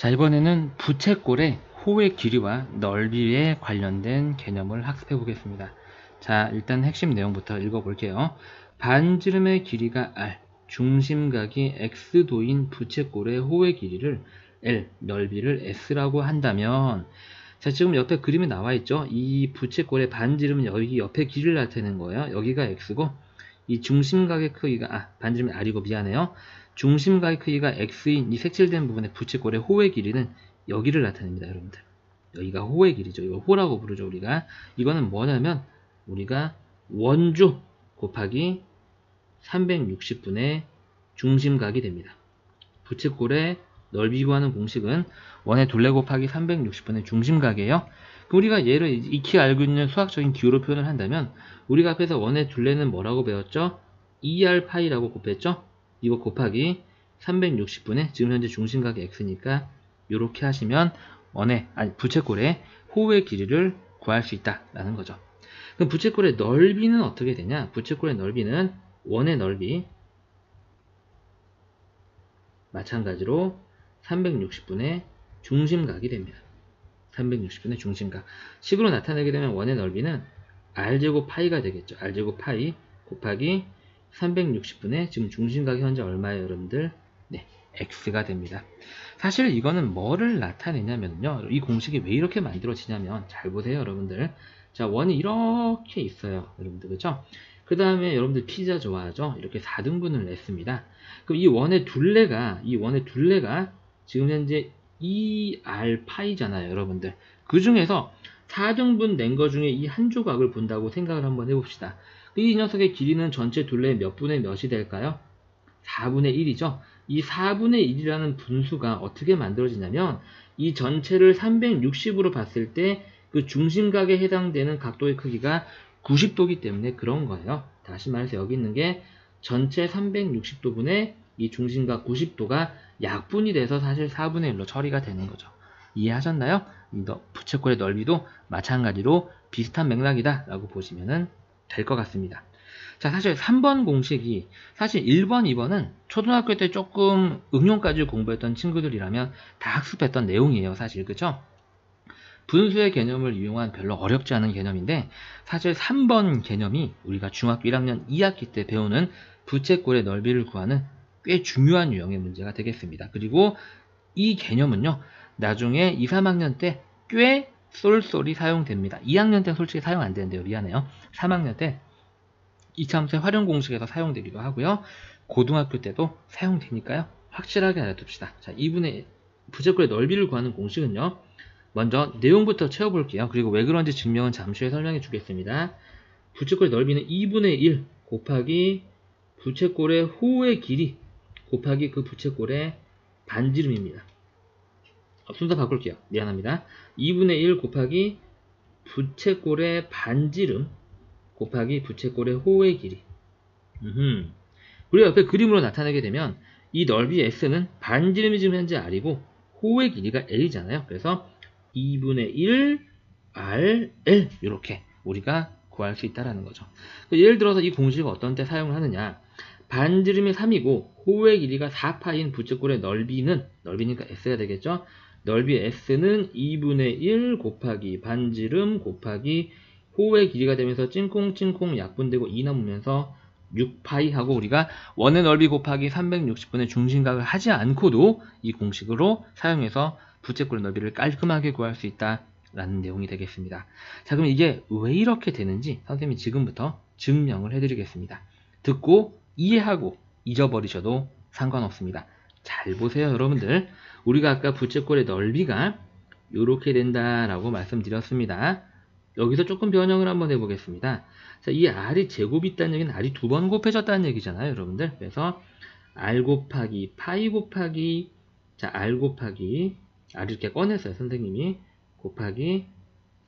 자, 이번에는 부채꼴의 호의 길이와 넓이에 관련된 개념을 학습해 보겠습니다. 자, 일단 핵심 내용부터 읽어볼게요. 반지름의 길이가 r, 중심각이 x도인 부채꼴의 호의 길이를 l, 넓이를 s라고 한다면, 자, 지금 옆에 그림이 나와 있죠? 이 부채꼴의 반지름은 여기 옆에 길이를 나타내는 거예요. 여기가 x고, 이 중심각의 크기가, 반지름이 r이고, 미안해요. 중심각의 크기가 x인 이 색칠된 부분의 부채꼴의 호의 길이는 여기를 나타냅니다, 여러분들. 여기가 호의 길이죠. 이거 호라고 부르죠, 우리가. 이거는 뭐냐면, 우리가 원주 곱하기 360분의 중심각이 됩니다. 부채꼴의 넓이 구하는 공식은 원의 둘레 곱하기 360분의 중심각이에요. 그럼 우리가 얘를 익히 알고 있는 수학적인 기호로 표현을 한다면, 우리가 앞에서 원의 둘레는 뭐라고 배웠죠? 2r 파이라고 곱했죠? 이거 곱하기 360분의 지금 현재 중심각이 x니까 이렇게 하시면 부채꼴의 호의 길이를 구할 수 있다라는 거죠. 그럼 부채꼴의 넓이는 어떻게 되냐? 부채꼴의 넓이는 원의 넓이 마찬가지로 360분의 중심각이 됩니다. 360분의 중심각. 식으로 나타내게 되면 원의 넓이는 r제곱 파이가 되겠죠. r제곱 파이 곱하기 360분의 지금 중심각이 현재 얼마예요, 여러분들? 네, x가 됩니다. 사실 이거는 뭐를 나타내냐면요. 이 공식이 왜 이렇게 만들어지냐면, 잘 보세요, 여러분들. 자, 원이 이렇게 있어요, 여러분들. 그죠? 그 다음에 여러분들 피자 좋아하죠? 이렇게 4등분을 냈습니다. 그럼 이 원의 둘레가 지금 현재 2r 파이잖아요, 여러분들. 그 중에서 4등분 낸 거 중에 이 한 조각을 본다고 생각을 한번 해봅시다. 이 녀석의 길이는 전체 둘레의 몇 분의 몇이 될까요? 4분의 1이죠. 이 4분의 1이라는 분수가 어떻게 만들어지냐면, 이 전체를 360으로 봤을 때 그 중심각에 해당되는 각도의 크기가 90도이기 때문에 그런 거예요. 다시 말해서 여기 있는 게 전체 360도분의 이 중심각 90도가 약분이 돼서 사실 4분의 1로 처리가 되는 거죠. 이해하셨나요? 부채꼴의 넓이도 마찬가지로 비슷한 맥락이다 라고 보시면 될 것 같습니다. 자, 사실 3번 공식이 사실 1번, 2번은 초등학교 때 조금 응용까지 공부했던 친구들이라면 다 학습했던 내용이에요, 사실. 그쵸? 분수의 개념을 이용한 별로 어렵지 않은 개념인데, 사실 3번 개념이 우리가 중학교 1학년 2학기 때 배우는 부채꼴의 넓이를 구하는 꽤 중요한 유형의 문제가 되겠습니다. 그리고 이 개념은요, 나중에 2, 3학년 때 꽤 쏠쏠이 사용됩니다. 2학년 때 솔직히 사용 안 되는데요, 미안해요. 3학년 때 이차함수의 활용 공식에서 사용되기도 하고요. 고등학교 때도 사용되니까요. 확실하게 알아둡시다. 자, 2분의 부채꼴의 넓이를 구하는 공식은요. 먼저 내용부터 채워볼게요. 그리고 왜 그런지 증명은 잠시 후에 설명해 주겠습니다. 부채꼴의 넓이는 2분의 1 곱하기 부채꼴의 호의 길이 곱하기 그 부채꼴의 반지름입니다. 순서 바꿀게요. 미안합니다. 2분의 1 곱하기 부채꼴의 반지름 곱하기 부채꼴의 호의 길이. 우리가 옆에 그림으로 나타내게 되면 이 넓이 s는 반지름이 지금 현재 r이고 호의 길이가 l이잖아요. 그래서 2분의 1 r l 이렇게 우리가 구할 수 있다는 거죠. 예를 들어서 이 공식을 어떤 때 사용을 하느냐. 반지름이 3이고 호의 길이가 4파인 부채꼴의 넓이니까 s가 되겠죠. 넓이 s는 2분의 1 곱하기 반지름 곱하기 호의 길이가 되면서 찡콩찡콩 약분되고 2 남으면서 6파이 하고, 우리가 원의 넓이 곱하기 360분의 중심각을 하지 않고도 이 공식으로 사용해서 부채꼴의 넓이를 깔끔하게 구할 수 있다라는 내용이 되겠습니다. 자, 그럼 이게 왜 이렇게 되는지 선생님이 지금부터 증명을 해드리겠습니다. 듣고 이해하고 잊어버리셔도 상관없습니다. 잘 보세요, 여러분들. 우리가 아까 부채꼴의 넓이가 이렇게 된다라고 말씀드렸습니다. 여기서 조금 변형을 한번 해보겠습니다. 자, 이 r이 제곱이 있다는 얘기는 r이 2번 곱해졌다는 얘기잖아요, 여러분들. 그래서 r 곱하기 파이 곱하기, 자, r 곱하기, r 이렇게 꺼냈어요, 선생님이. 곱하기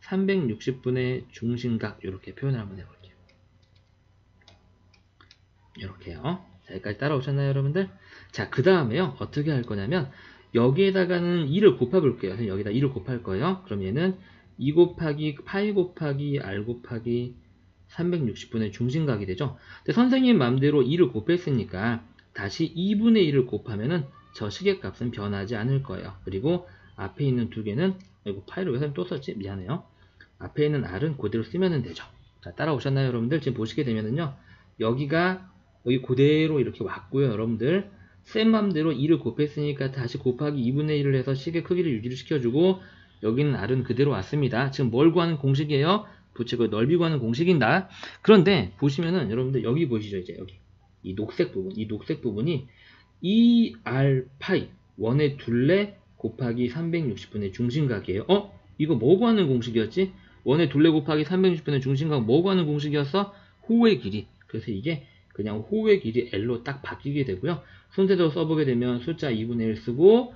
360분의 중심각, 이렇게 표현을 한번 해볼게요. 이렇게요. 자, 여기까지 따라오셨나요, 여러분들? 자, 그 다음에요, 어떻게 할 거냐면, 여기에다가는 2를 곱해볼게요. 여기다 2를 곱할 거예요. 그럼 얘는 2 곱하기 파이 곱하기 r 곱하기 360분의 중심각이 되죠. 근데 선생님 맘대로 2를 곱했으니까 다시 2분의 1을 곱하면은 저 시계값은 변하지 않을 거예요. 그리고 앞에 있는 두 개는, 이거 파이를 왜 또 썼지? 미안해요. 앞에 있는 R은 그대로 쓰면 되죠. 자, 따라오셨나요, 여러분들? 지금 보시게 되면은요, 여기가 여기 그대로 이렇게 왔고요, 여러분들. 쌤 맘대로 2를 곱했으니까 다시 곱하기 2분의 1을 해서 시계 크기를 유지를 시켜주고, 여기는 R은 그대로 왔습니다. 지금 뭘 구하는 공식이에요? 부채꼴의 넓이 구하는 공식인다. 그런데 보시면은 여러분들 여기 보시죠, 이제 여기 이 녹색 부분이 2R 파이 원의 둘레 곱하기 360분의 중심각이에요. 이거 뭐 구하는 공식이었지? 원의 둘레 곱하기 360분의 중심각 뭐 구하는 공식이었어? 호의 길이. 그래서 이게 그냥 호의 길이 L로 딱 바뀌게 되고요. 순서대로 써보게 되면 숫자 2분의 1 쓰고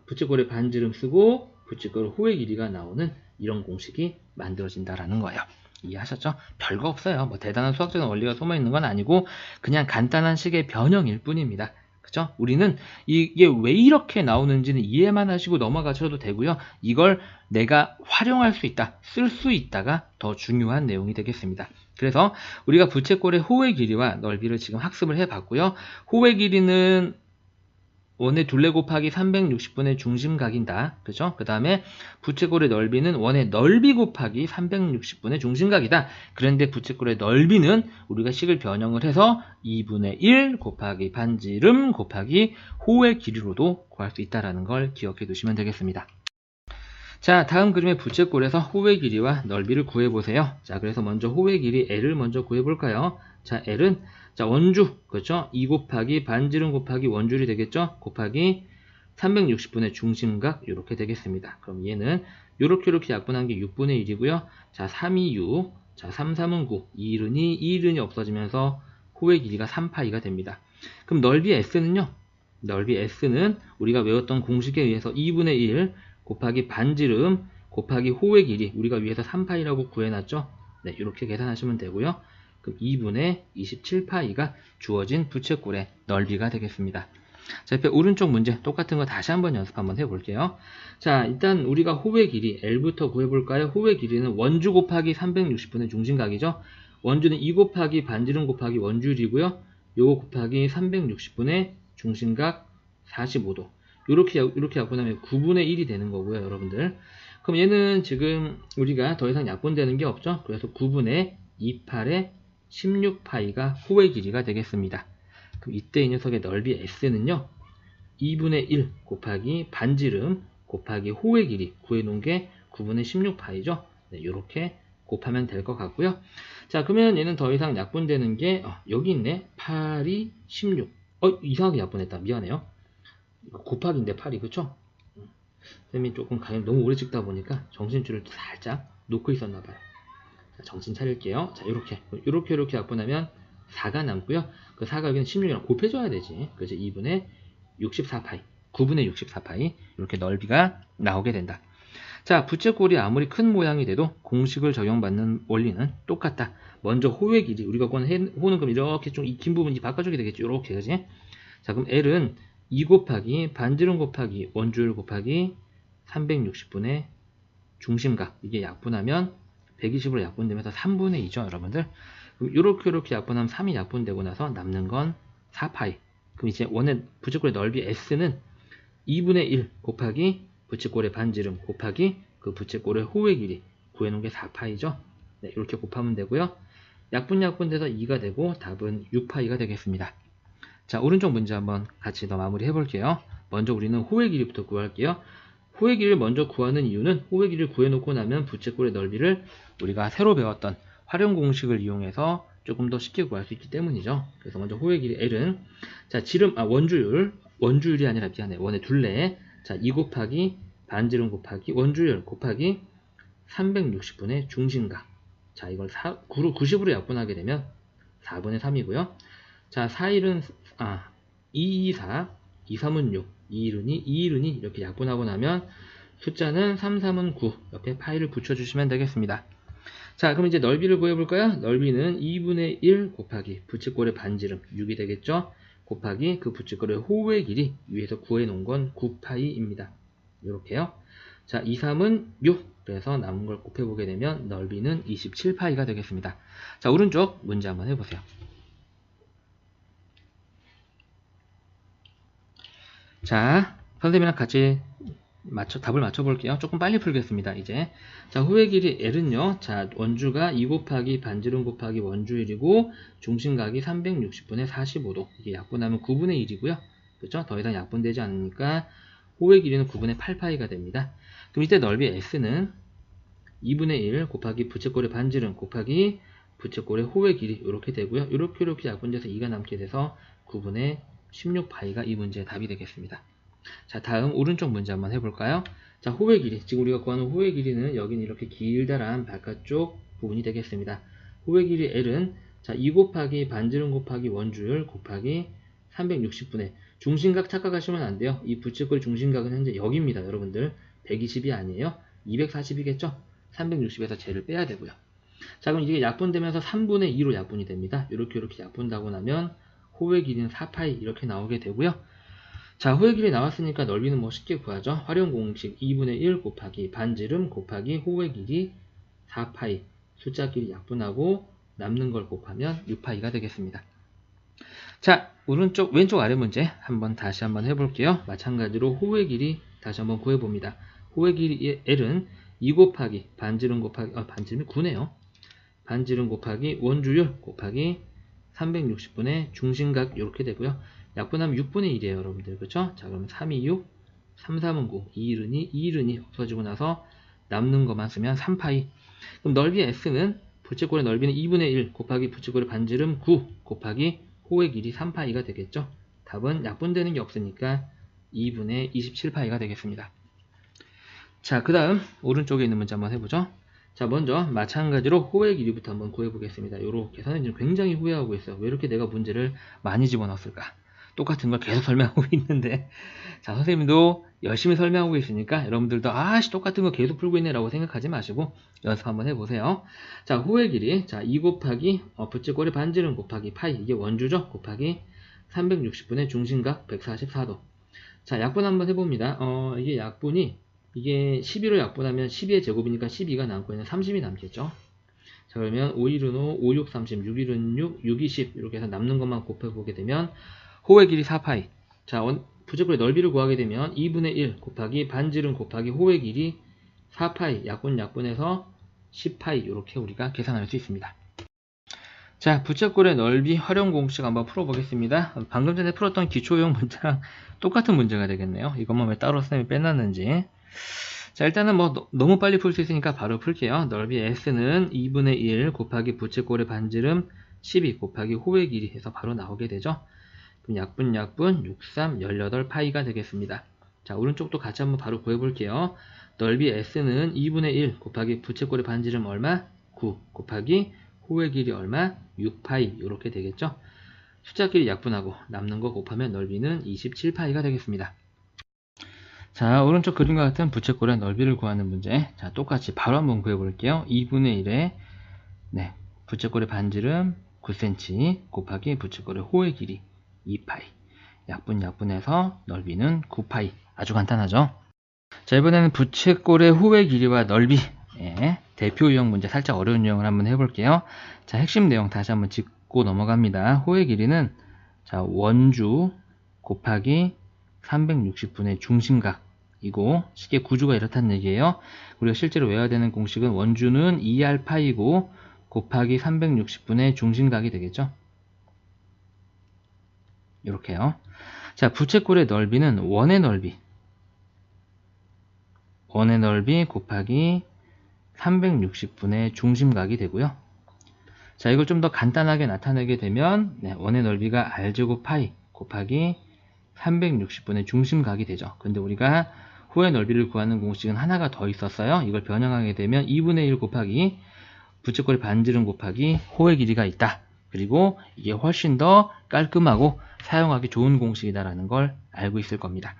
부채꼴의 반지름 쓰고 부채꼴 호의 길이가 나오는 이런 공식이 만들어진다라는 거예요. 이해하셨죠? 별거 없어요. 뭐 대단한 수학적인 원리가 숨어 있는 건 아니고 그냥 간단한 식의 변형일 뿐입니다. 그죠? 우리는 이게 왜 이렇게 나오는지는 이해만 하시고 넘어가셔도 되고요. 이걸 내가 활용할 수 있다, 쓸 수 있다가 더 중요한 내용이 되겠습니다. 그래서 우리가 부채꼴의 호의 길이와 넓이를 지금 학습을 해봤고요. 호의 길이는 원의 둘레 곱하기 360분의 중심각이다. 그죠? 그 다음에 부채꼴의 넓이는 원의 넓이 곱하기 360분의 중심각이다. 그런데 부채꼴의 넓이는 우리가 식을 변형을 해서 2분의 1 곱하기 반지름 곱하기 호의 길이로도 구할 수 있다는 걸 기억해 두시면 되겠습니다. 자, 다음 그림의 부채꼴에서 호의 길이와 넓이를 구해보세요. 자, 그래서 먼저 호의 길이 L을 먼저 구해볼까요? 자, L은 자, 원주, 그렇죠? 2 곱하기 반지름 곱하기 원줄이 되겠죠? 곱하기 360분의 중심각, 이렇게 되겠습니다. 그럼 얘는 이렇게 약분한 게 6분의 1이고요. 자, 3이 6, 자, 3, 3은 9, 2, 1은 없어지면서 호의 길이가 3파이가 됩니다. 그럼 넓이 S는요? 넓이 S는 우리가 외웠던 공식에 의해서 2분의 1 곱하기 반지름 곱하기 호의 길이, 우리가 위에서 3파이라고 구해놨죠? 네, 이렇게 계산하시면 되고요. 그럼 2분의 27파이가 주어진 부채꼴의 넓이가 되겠습니다. 자, 옆에 오른쪽 문제 똑같은 거 다시 한번 연습 한번 해볼게요. 자, 일단 우리가 호의 길이 L부터 구해볼까요? 호의 길이는 원주 곱하기 360분의 중심각이죠. 원주는 2 곱하기 반지름 곱하기 원줄이고요. 요거 곱하기 360분의 중심각 45도. 이렇게 약분하면 9분의 1이 되는 거고요, 여러분들. 그럼 얘는 지금 우리가 더 이상 약분되는 게 없죠. 그래서 9분의 28의 16파이가 호의 길이가 되겠습니다. 그럼 이때 이 녀석의 넓이 S는요, 2분의 1 곱하기 반지름 곱하기 호의 길이 구해놓은 게 9분의 16파이죠. 네, 이렇게 곱하면 될 것 같고요. 자, 그러면 얘는 더 이상 약분되는 게 여기 있네. 8이 16. 이상하게 약분했다. 미안해요. 곱하기인데 8이, 그쵸? 쌤이 조금 가யம் 너무 오래 찍다 보니까 정신줄을 살짝 놓고 있었나봐요. 자, 정신 차릴게요. 자, 이렇게 약분하면 4가 남고요. 그 4가 여기는 16이랑 곱해줘야 되지. 그래서 2분의 64파이, 9분의 64파이, 이렇게 넓이가 나오게 된다. 자, 부채꼴이 아무리 큰 모양이 돼도 공식을 적용받는 원리는 똑같다. 먼저 호의 길이, 우리가 구하는 호는 그럼 이렇게 좀 이 긴 부분이 바꿔주게 되겠죠. 이렇게, 그지? 자, 그럼 L은 2 곱하기 반지름 곱하기 원줄 곱하기 360분의 중심각, 이게 약분하면 120으로 약분되면서 3분의 2죠, 여러분들. 그럼 이렇게 약분하면 3이 약분되고 나서 남는 건 4파이. 그럼 이제 원의 부채꼴의 넓이 S는 2분의 1 곱하기 부채꼴의 반지름 곱하기 그 부채꼴의 호의 길이 구해놓은 게 4파이죠. 네, 이렇게 곱하면 되고요. 약분돼서 2가 되고 답은 6파이가 되겠습니다. 자, 오른쪽 문제 한번 같이 더 마무리 해볼게요. 먼저 우리는 호의 길이부터 구할게요. 호의 길이를 먼저 구하는 이유는 호의 길이를 구해놓고 나면 부채꼴의 넓이를 우리가 새로 배웠던 활용 공식을 이용해서 조금 더 쉽게 구할 수 있기 때문이죠. 그래서 먼저 호의 길이 L은 자, 원주율이 아니라 미안해. 원의 둘레. 자, 2 곱하기 반지름 곱하기 원주율 곱하기 360분의 중심각. 자, 이걸 90으로 약분하게 되면 4분의 3이고요. 자, 4일은 2, 2, 4, 2, 3은 6, 2, 1은 2, 2, 1은 2 이렇게 약분하고 나면 숫자는 3, 3은 9 옆에 파이를 붙여주시면 되겠습니다. 자, 그럼 이제 넓이를 구해볼까요? 넓이는 2분의 1 곱하기 부채꼴의 반지름 6이 되겠죠? 곱하기 그 부채꼴의 호의 길이 위에서 구해놓은 건 9파이입니다. 이렇게요. 자, 2, 3은 6. 그래서 남은 걸 곱해보게 되면 넓이는 27파이가 되겠습니다. 자, 오른쪽 문제 한번 해보세요. 자, 선생님이랑 같이 답을 맞춰볼게요. 조금 빨리 풀겠습니다. 이제 자, 호의 길이 L은요. 자, 원주가 2 곱하기 반지름 곱하기 원주율이고 중심각이 360분의 45도. 이게 약분하면 9분의 1이고요. 그렇죠? 더 이상 약분되지 않으니까 호의 길이는 9분의 8파이가 됩니다. 그럼 이때 넓이 S는 2분의 1 곱하기 부채꼴의 반지름 곱하기 부채꼴의 호의 길이 이렇게 되고요. 이렇게 약분돼서 2가 남게 돼서 9분의 16파이가 이 문제의 답이 되겠습니다. 자, 다음 오른쪽 문제 한번 해볼까요? 자, 호의 길이. 지금 우리가 구하는 호의 길이는 여기는 이렇게 길다란 바깥쪽 부분이 되겠습니다. 호의 길이 L은 자, 2 곱하기 반지름 곱하기 원주율 곱하기 360분의 중심각 착각하시면 안 돼요. 이 부채꼴 중심각은 현재 여기입니다. 여러분들 120이 아니에요. 240이겠죠? 360에서 쟤를 빼야 되고요. 자, 그럼 이게 약분되면서 3분의 2로 약분이 됩니다. 이렇게 약분하고 나면 호의 길이는 4파이 이렇게 나오게 되고요. 자, 호의 길이 나왔으니까 넓이는 뭐 쉽게 구하죠. 활용 공식 2분의 1 곱하기 반지름 곱하기 호의 길이 4파이 숫자끼리 약분하고 남는 걸 곱하면 6파이가 되겠습니다. 자, 왼쪽 아래 문제 다시 한번 해볼게요. 마찬가지로 호의 길이 다시 한번 구해봅니다. 호의 길이 L은 2 곱하기 반지름 곱하기 반지름이 9네요. 반지름 곱하기 원주율 곱하기 360분의 중심각 이렇게 되고요. 약분하면 6분의 1이에요, 여러분들. 그렇죠? 자, 그러면 3이 6, 3, 3은 9, 2, 1은 없어지고 나서 남는 것만 쓰면 3파이. 그럼 넓이 S는 부채꼴의 넓이는 2분의 1 곱하기 부채꼴의 반지름 9 곱하기 호의 길이 3파이가 되겠죠? 답은 약분되는 게 없으니까 2분의 27파이가 되겠습니다. 자, 그 다음 오른쪽에 있는 문제 한번 해보죠. 자, 먼저 마찬가지로 호의 길이부터 한번 구해보겠습니다. 요렇게 선생님 굉장히 후회하고 있어요. 왜 이렇게 내가 문제를 많이 집어넣었을까? 똑같은 걸 계속 설명하고 있는데 자, 선생님도 열심히 설명하고 있으니까 여러분들도 똑같은 거 계속 풀고 있네 라고 생각하지 마시고 연습 한번 해보세요. 자, 호의 길이 자, 2 곱하기 부채꼴의 반지름 곱하기 파이 이게 원주죠? 곱하기 360분의 중심각 144도. 자, 약분 한번 해봅니다. 이게 약분이 이게 12로 약분하면 12의 제곱이니까 12가 남고 있는 30이 남겠죠. 자, 그러면 5일은 5, 5, 6, 30, 6일은 6, 6, 20 이렇게 해서 남는 것만 곱해보게 되면 호의 길이 4파이. 자, 부채꼴의 넓이를 구하게 되면 2분의 1 곱하기 반지름 곱하기 호의 길이 4파이 약분해서 10파이 이렇게 우리가 계산할 수 있습니다. 자, 부채꼴의 넓이 활용 공식 한번 풀어보겠습니다. 방금 전에 풀었던 기초용 문제랑 똑같은 문제가 되겠네요. 이것만 왜 따로 선생님이 빼놨는지. 자, 일단은 뭐 너무 빨리 풀 수 있으니까 바로 풀게요. 넓이 S는 2분의 1 곱하기 부채꼴의 반지름 12 곱하기 호의 길이 해서 바로 나오게 되죠. 그럼 약분 63 18파이가 되겠습니다. 자, 오른쪽도 같이 한번 바로 구해볼게요. 넓이 S는 2분의 1 곱하기 부채꼴의 반지름 얼마? 9 곱하기 호의 길이 얼마? 6파이 이렇게 되겠죠. 숫자끼리 약분하고 남는 거 곱하면 넓이는 27파이가 되겠습니다. 자, 오른쪽 그림과 같은 부채꼴의 넓이를 구하는 문제. 자, 똑같이 바로 한번 구해볼게요. 2분의 1에 부채꼴의 반지름 9cm 곱하기 부채꼴의 호의 길이 2파이. 약분해서 넓이는 9파이. 아주 간단하죠? 자, 이번에는 부채꼴의 호의 길이와 넓이. 대표 유형 문제 살짝 어려운 유형을 한번 해볼게요. 자, 핵심 내용 다시 한번 짚고 넘어갑니다. 호의 길이는 자, 원주 곱하기 360분의 중심각이고 쉽게 구조가 이렇다는 얘기예요. 우리가 실제로 외워야 되는 공식은 원주는 2r파이고 곱하기 360분의 중심각이 되겠죠. 이렇게요. 자, 부채꼴의 넓이는 원의 넓이 곱하기 360분의 중심각이 되고요. 자, 이걸 좀 더 간단하게 나타내게 되면 원의 넓이가 r제곱 파이 곱하기 360분의 중심각이 되죠. 근데 우리가 호의 넓이를 구하는 공식은 하나가 더 있었어요. 이걸 변형하게 되면 2분의 1 곱하기 부채꼴의 반지름 곱하기 호의 길이가 있다. 그리고 이게 훨씬 더 깔끔하고 사용하기 좋은 공식이다라는 걸 알고 있을 겁니다.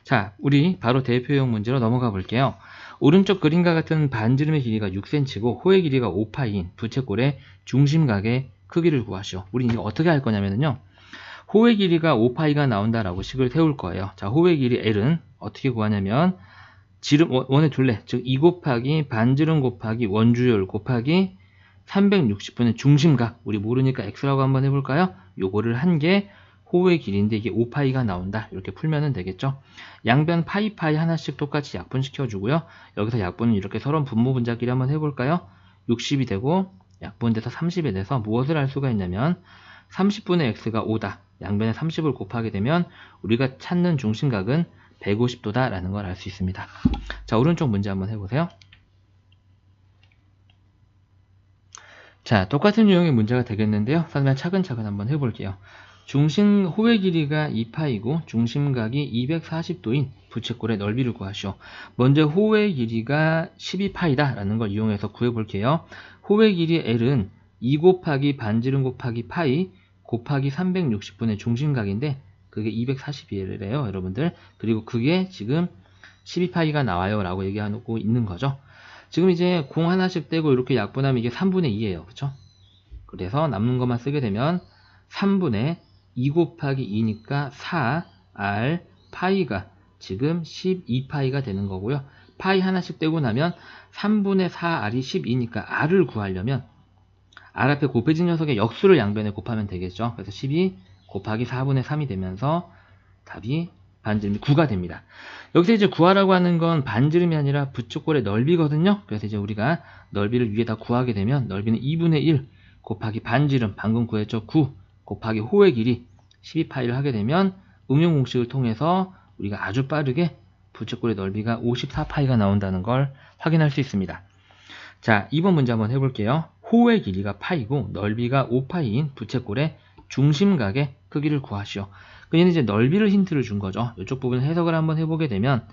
자, 우리 바로 대표용 문제로 넘어가 볼게요. 오른쪽 그림과 같은 반지름의 길이가 6cm고 호의 길이가 5파이인 부채꼴의 중심각의 크기를 구하시오. 우리 이제 어떻게 할 거냐면요. 호의 길이가 5파이가 나온다라고 식을 세울 거예요. 자, 호의 길이 L은 어떻게 구하냐면 원의 둘레, 즉 2 곱하기 반지름 곱하기 원주율 곱하기 360분의 중심각, 우리 모르니까 X라고 한번 해볼까요? 요거를 한 개 호의 길이인데 이게 5파이가 나온다. 이렇게 풀면 되겠죠. 양변 파이 하나씩 똑같이 약분시켜 주고요. 여기서 약분은 이렇게 서로 분모 분자끼리 한번 해볼까요? 60이 되고 약분돼서 30이 돼서 무엇을 알 수가 있냐면 30분의 x가 5다. 양변에 30을 곱하게 되면 우리가 찾는 중심각은 150도다 라는 걸 알 수 있습니다. 자, 오른쪽 문제 한번 해보세요. 자, 똑같은 유형의 문제가 되겠는데요. 그러면 차근차근 한번 해볼게요. 중심 호의 길이가 2파이고 중심각이 240도인 부채꼴의 넓이를 구하시오. 먼저 호의 길이가 12파이다 라는 걸 이용해서 구해볼게요. 호의 길이 L은 2 곱하기 반지름 곱하기 파이 곱하기 360분의 중심각인데 그게 240이래요 여러분들. 그리고 그게 지금 12파이가 나와요 라고 얘기하고 있는 거죠. 지금 이제 공 하나씩 떼고 이렇게 약분하면 이게 3분의 2예요. 그쵸? 그래서 남는 것만 쓰게 되면 3분의 2 곱하기 2니까 4R 파이가 지금 12파이가 되는 거고요. 파이 하나씩 떼고 나면 3분의 4R이 12니까 R을 구하려면 R 앞에 곱해진 녀석의 역수를 양변에 곱하면 되겠죠. 그래서 12 곱하기 4분의 3이 되면서 답이 반지름이 9가 됩니다. 여기서 이제 구하라고 하는 건 반지름이 아니라 부채꼴의 넓이거든요. 그래서 이제 우리가 넓이를 위에다 구하게 되면 넓이는 2분의 1 곱하기 반지름, 방금 구했죠. 9 곱하기 호의 길이 12파이를 하게 되면 응용 공식을 통해서 우리가 아주 빠르게 부채꼴의 넓이가 54파이가 나온다는 걸 확인할 수 있습니다. 자, 2번 문제 한번 해볼게요. 호의 길이가 파이고 넓이가 5파이인 부채꼴의 중심각의 크기를 구하시오. 얘는 이제 넓이를 힌트를 준 거죠. 이쪽 부분 해석을 한번 해보게 되면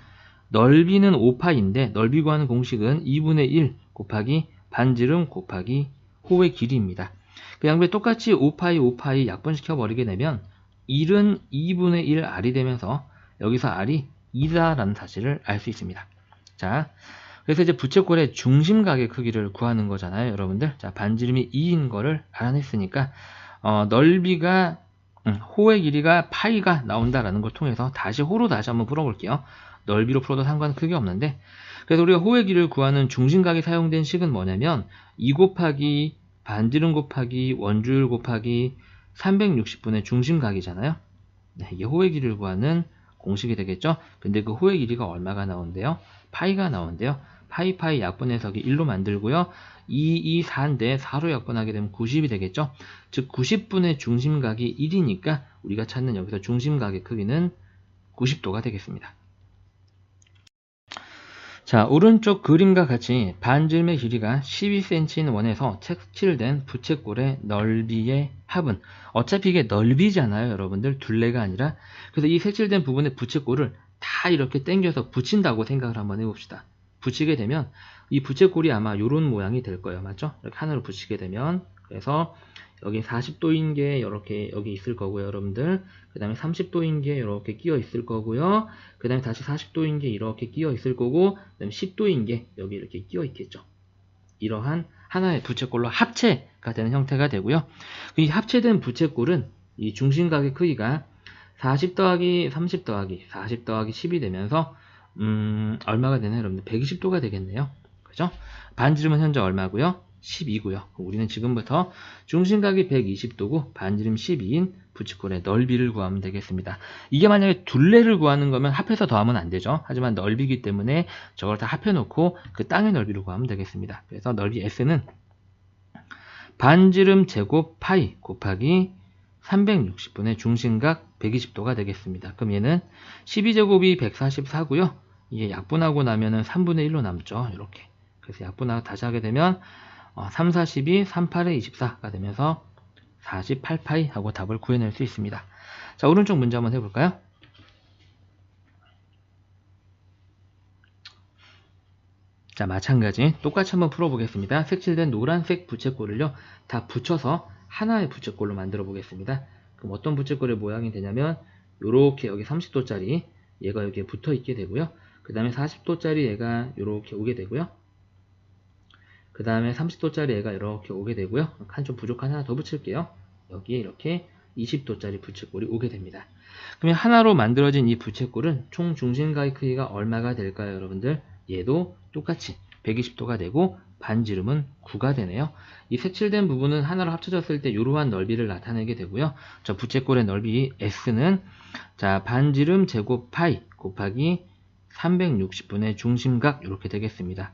넓이는 5파이인데 넓이 구하는 공식은 2분의 1 곱하기 반지름 곱하기 호의 길이입니다. 그 양변에 똑같이 5파이 약분시켜 버리게 되면 1은 2분의 1 R이 되면서 여기서 R이 2다라는 사실을 알 수 있습니다. 자, 그래서 이제 부채꼴의 중심각의 크기를 구하는 거잖아요, 여러분들. 자, 반지름이 2인 거를 알아냈으니까 넓이가 호의 길이가 파이가 나온다라는 걸 통해서 호로 다시 한번 풀어볼게요. 넓이로 풀어도 상관은 크게 없는데, 그래서 우리가 호의 길이를 구하는 중심각이 사용된 식은 뭐냐면 2 곱하기 반지름 곱하기 원주율 곱하기 360분의 중심각이잖아요. 네, 이게 호의 길이를 구하는 공식이 되겠죠. 근데 그 호의 길이가 얼마가 나온대요? 파이가 나온대요. 파이 약분해석이 1로 만들고요. 2, 4인데 4로 약분하게 되면 90이 되겠죠. 즉 90분의 중심각이 1이니까 우리가 찾는 여기서 중심각의 크기는 90도가 되겠습니다. 자, 오른쪽 그림과 같이 반지름의 길이가 12cm인 원에서 색칠된 부채꼴의 넓이의 합은 어차피 이게 넓이잖아요, 여러분들. 둘레가 아니라. 그래서 이 색칠된 부분의 부채꼴을 다 이렇게 당겨서 붙인다고 생각을 한번 해봅시다. 붙이게 되면 이 부채꼴이 아마 이런 모양이 될 거예요. 맞죠? 이렇게 하나로 붙이게 되면 그래서 여기 40도인 게 이렇게 여기 있을 거고요, 여러분들. 그 다음에 30도인 게 이렇게 끼어 있을 거고요. 그 다음에 다시 40도인 게 이렇게 끼어 있을 거고, 그 다음에 10도인 게 여기 이렇게 끼어 있겠죠. 이러한 하나의 부채꼴로 합체가 되는 형태가 되고요. 이 합체된 부채꼴은 이 중심각의 크기가 40 더하기 30 더하기 40 더하기 10이 되면서 얼마가 되나요, 여러분들? 120도가 되겠네요. 그죠? 반지름은 현재 얼마고요? 12고요. 우리는 지금부터 중심각이 120도고 반지름 12인 부채꼴의 넓이를 구하면 되겠습니다. 이게 만약에 둘레를 구하는 거면 합해서 더하면 안 되죠. 하지만 넓이기 때문에 저걸 다 합해놓고 그 땅의 넓이를 구하면 되겠습니다. 그래서 넓이 S는 반지름 제곱 파이 곱하기 360분의 중심각 120도가 되겠습니다. 그럼 얘는 12제곱이 144고요. 이게 약분하고 나면은 3분의 1로 남죠. 이렇게. 그래서 약분하고 다시 하게 되면 3, 42, 3, 8에 24가 되면서 48파이 하고 답을 구해낼 수 있습니다. 자, 오른쪽 문제 한번 해볼까요? 자, 마찬가지 똑같이 한번 풀어보겠습니다. 색칠된 노란색 부채꼴을요 다 붙여서 하나의 부채꼴로 만들어 보겠습니다. 그럼 어떤 부채꼴의 모양이 되냐면 요렇게 여기 30도짜리 얘가 여기에 붙어 있게 되고요. 그 다음에 40도짜리 얘가 요렇게 오게 되고요. 그 다음에 30도짜리 얘가 이렇게 오게 되고요. 한 좀 부족한 하나 더 붙일게요. 여기에 이렇게 20도짜리 부채꼴이 오게 됩니다. 그러면 하나로 만들어진 이 부채꼴은 총 중심각의 크기가 얼마가 될까요, 여러분들? 얘도 똑같이 120도가 되고 반지름은 9가 되네요. 이 색칠된 부분은 하나로 합쳐졌을 때 이러한 넓이를 나타내게 되고요. 저 부채꼴의 넓이 S는 자 반지름 제곱 파이 곱하기 360분의 중심각 이렇게 되겠습니다.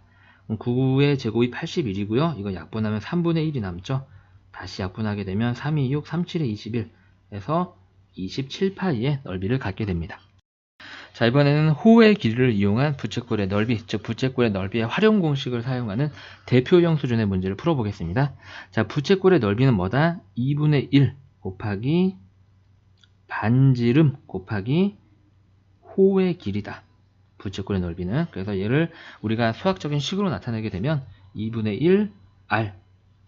9의 제곱이 81이고요. 이거 약분하면 3분의 1이 남죠. 다시 약분하게 되면 3, 2, 6, 3, 7에 21에서 27파이의 넓이를 갖게 됩니다. 자, 이번에는 호의 길이를 이용한 부채꼴의 넓이, 즉 부채꼴의 넓이의 활용 공식을 사용하는 대표형 수준의 문제를 풀어보겠습니다. 자, 부채꼴의 넓이는 뭐다? 2분의 1 곱하기 반지름 곱하기 호의 길이다. 부채꼴의 넓이는. 그래서 얘를 우리가 수학적인 식으로 나타내게 되면 2분의 1 R,